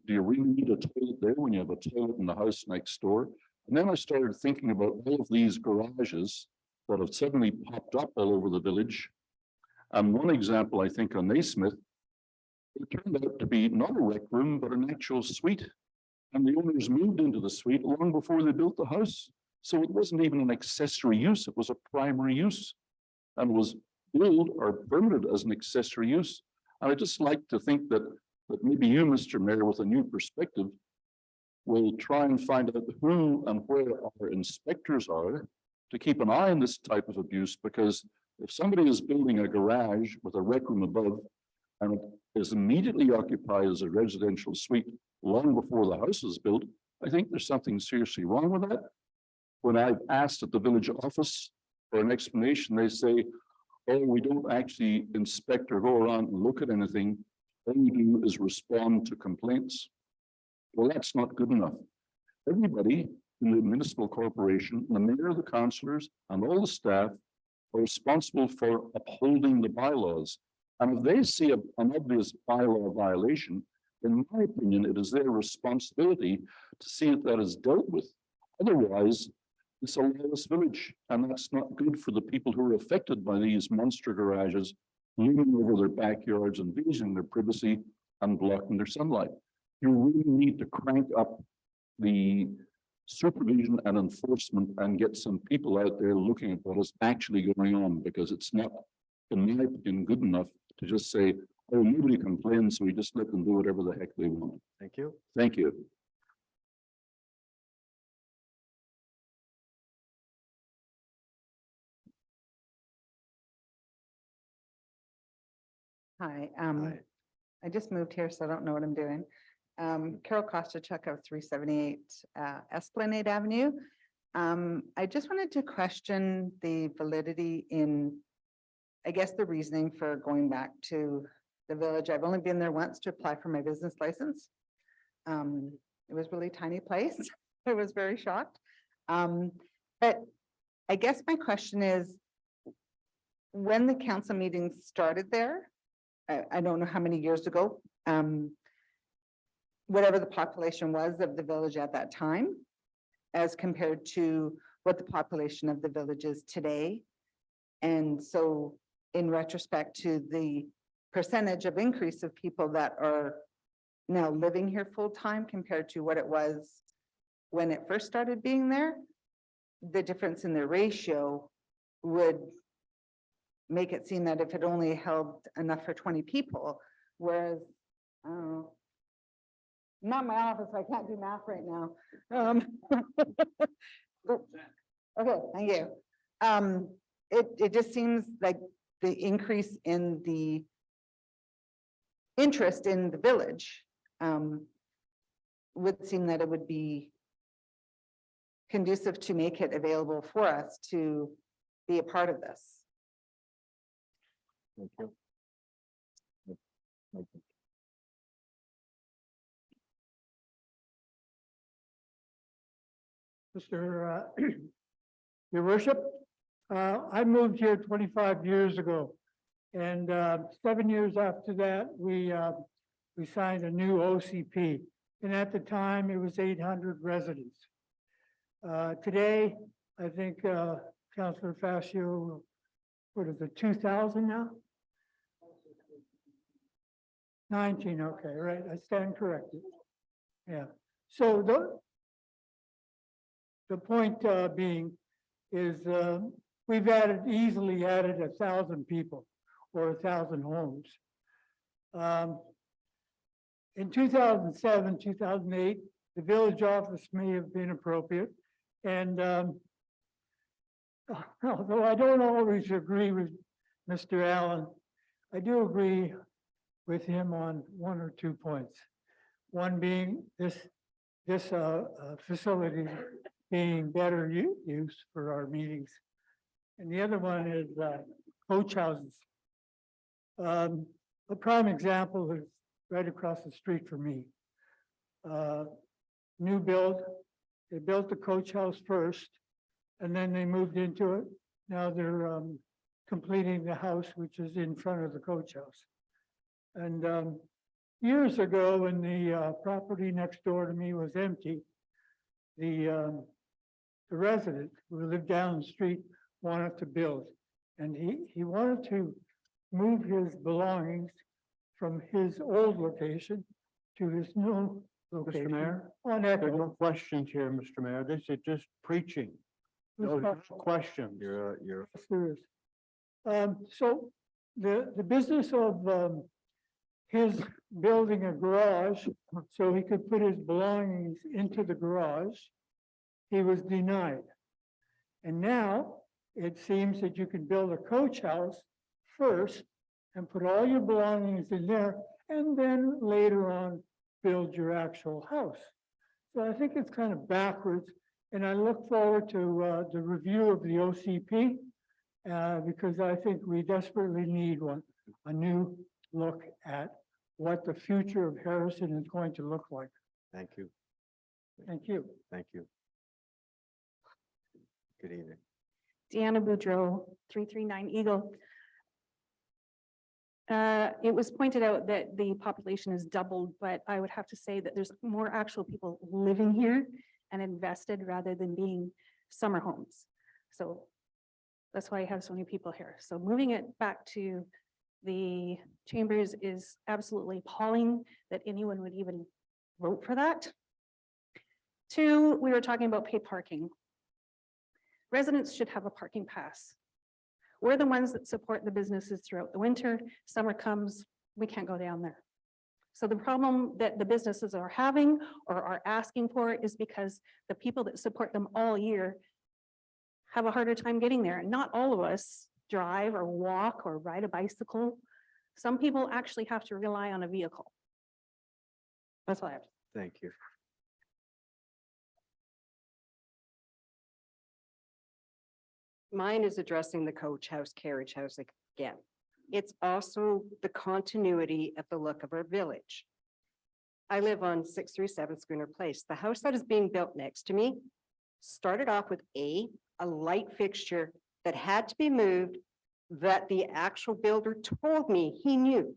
do you really need a toilet there when you have a toilet in the house next door? And then I started thinking about all of these garages that have suddenly popped up all over the village. And one example, I think on Naismith, it turned out to be not a rec room, but an actual suite. And the owners moved into the suite long before they built the house. So it wasn't even an accessory use, it was a primary use and was billed or permitted as an accessory use. And I just like to think that maybe you, Mr. Mayor, with a new perspective, will try and find out who and where our inspectors are to keep an eye on this type of abuse, because if somebody is building a garage with a rec room above and is immediately occupied as a residential suite long before the house is built, I think there's something seriously wrong with that. When I've asked at the village office for an explanation, they say, oh, we don't actually inspect or go around and look at anything. All we do is respond to complaints. Well, that's not good enough. Everybody in the municipal corporation, the mayor, the councillors, and all the staff are responsible for upholding the bylaws. And if they see an obvious bylaw violation, in my opinion, it is their responsibility to see that that is dealt with. Otherwise, it's a lawless village, and that's not good for the people who are affected by these monster garages looming over their backyards, invading their privacy and blocking their sunlight. You really need to crank up the supervision and enforcement and get some people out there looking at what is actually going on, because it's not, in my opinion, good enough to just say, oh, nobody complains, so we just let them do whatever the heck they want.
Thank you.
Thank you.
Hi, I just moved here, so I don't know what I'm doing. Carol Kostachuk of 378 Esplanade Avenue. I just wanted to question the validity in, I guess, the reasoning for going back to the village. I've only been there once to apply for my business license. It was really tiny place. I was very shocked. But I guess my question is, when the council meeting started there, I don't know how many years ago, whatever the population was of the village at that time, as compared to what the population of the village is today. And so in retrospect to the percentage of increase of people that are now living here full-time compared to what it was when it first started being there, the difference in the ratio would make it seem that if it only held enough for 20 people, whereas, not my office, so I can't do math right now. Okay, thank you. It just seems like the increase in the interest in the village would seem that it would be conducive to make it available for us to be a part of this.
Thank you. Thank you.
Mr. Your Worship, I moved here 25 years ago. And 7 years after that, we signed a new OCP. And at the time, it was 800 residents. Today, I think Councilor Fascio, what is it, 2,000 now? 19, okay, right, I stand corrected. Yeah, so the point being is we've easily added 1,000 people or 1,000 homes. In 2007, 2008, the village office may have been appropriate. And although I don't always agree with Mr. Allen, I do agree with him on 1 or 2 points. One being this facility being better use for our meetings. And the other one is coach houses. A prime example is right across the street from me. New build, they built the coach house first, and then they moved into it. Now they're completing the house, which is in front of the coach house. And years ago, when the property next door to me was empty, the resident who lived down the street wanted to build. And he wanted to move his belongings from his old location to his new location.
Mr. Mayor,
On
there's
Echo.
no questions here, Mr. Mayor. This is just preaching. No questions.
You're
Yes, there is. So the business of his building a garage so he could put his belongings into the garage, he was denied. And now it seems that you can build a coach house first and put all your belongings in there and then later on, build your actual house. So I think it's kind of backwards, and I look forward to the review of the OCP because I think we desperately need a new look at what the future of Harrison is going to look like.
Thank you.
Thank you.
Thank you. Good evening.
Deanna Boudreau, 339 Eagle. It was pointed out that the population is doubled, but I would have to say that there's more actual people living here and invested rather than being summer homes. So that's why I have so many people here. So moving it back to the chambers is absolutely appalling that anyone would even vote for that. Two, we were talking about paid parking. Residents should have a parking pass. We're the ones that support the businesses throughout the winter. Summer comes, we can't go down there. So the problem that the businesses are having or are asking for is because the people that support them all year have a harder time getting there. And not all of us drive or walk or ride a bicycle. Some people actually have to rely on a vehicle. That's all I have.
Thank you.
Mine is addressing the coach house, carriage house again. It's also the continuity of the look of our village. I live on 637 Schooner Place. The house that is being built next to me started off with a light fixture that had to be moved that the actual builder told me he knew,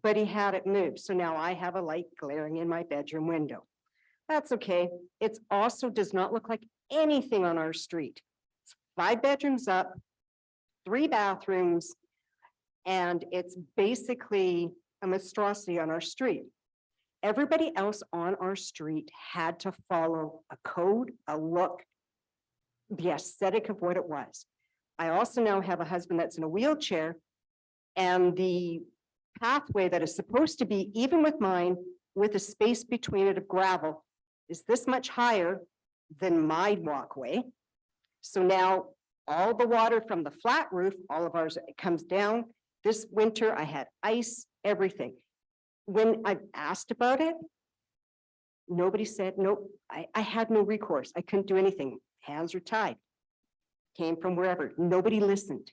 but he had it moved. So now I have a light glaring in my bedroom window. That's okay. It also does not look like anything on our street. 5 bedrooms up, 3 bathrooms, and it's basically a monstrosity on our street. Everybody else on our street had to follow a code, a look, the aesthetic of what it was. I also now have a husband that's in a wheelchair, and the pathway that is supposed to be even with mine, with a space between it of gravel, is this much higher than my walkway. So now all the water from the flat roof, all of ours, it comes down. This winter I had ice, everything. When I asked about it, nobody said, nope, I had no recourse. I couldn't do anything. Hands are tied. Came from wherever. Nobody listened.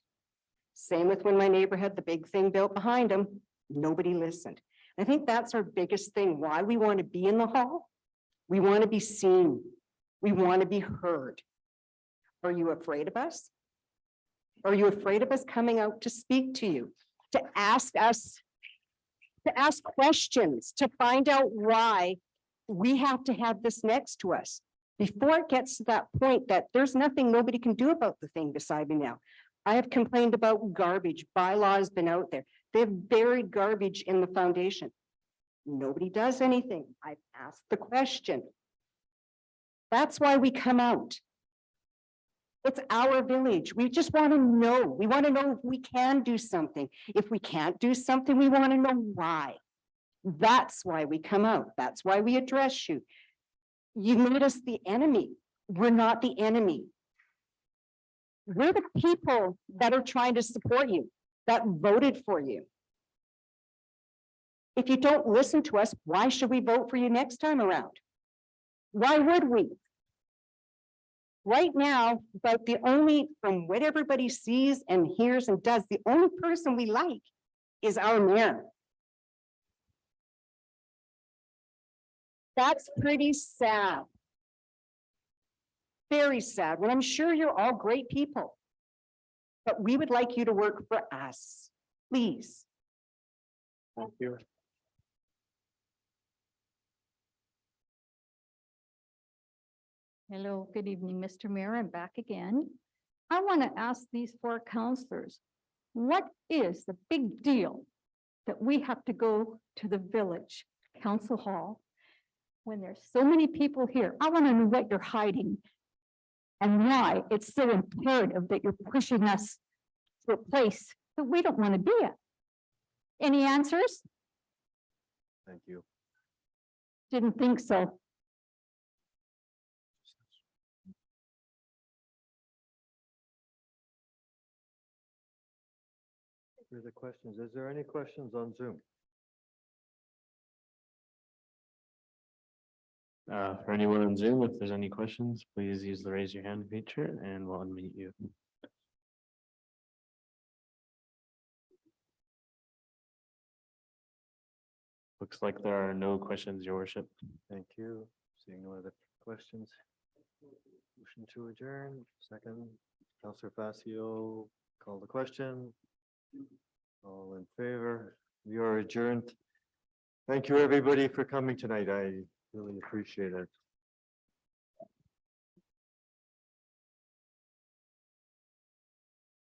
Same with when my neighbor had the big thing built behind him. Nobody listened. I think that's our biggest thing. Why we want to be in the hall. We want to be seen. We want to be heard. Are you afraid of us? Are you afraid of us coming out to speak to you, to ask us, to ask questions, to find out why we have to have this next to us before it gets to that point that there's nothing nobody can do about the thing beside me now? I have complained about garbage. Bylaw has been out there. They have buried garbage in the foundation. Nobody does anything. I've asked the question. That's why we come out. It's our village. We just want to know. We want to know if we can do something. If we can't do something, we want to know why. That's why we come out. That's why we address you. You made us the enemy. We're not the enemy. We're the people that are trying to support you, that voted for you. If you don't listen to us, why should we vote for you next time around? Why would we? Right now, but the only, from what everybody sees and hears and does, the only person we like is our mayor. That's pretty sad. Very sad. Well, I'm sure you're all great people, but we would like you to work for us, please.
Thank you.
Hello, good evening, Mr. Mayor. I'm back again. I want to ask these 4 counselors, what is the big deal that we have to go to the village council hall when there's so many people here? I want to know what you're hiding and why it's so imperative that you're pushing us to a place that we don't want to be at. Any answers?
Thank you.
Didn't think so.
Further questions? Is there any questions on Zoom?
For anyone on Zoom, if there's any questions, please use the raise your hand feature and we'll unmute you. Looks like there are no questions, your worship.
Thank you. Seeing no other questions. Motion to adjourn, second. Counselor Facio, call the question. All in favor, we are adjourned. Thank you, everybody, for coming tonight. I really appreciate it.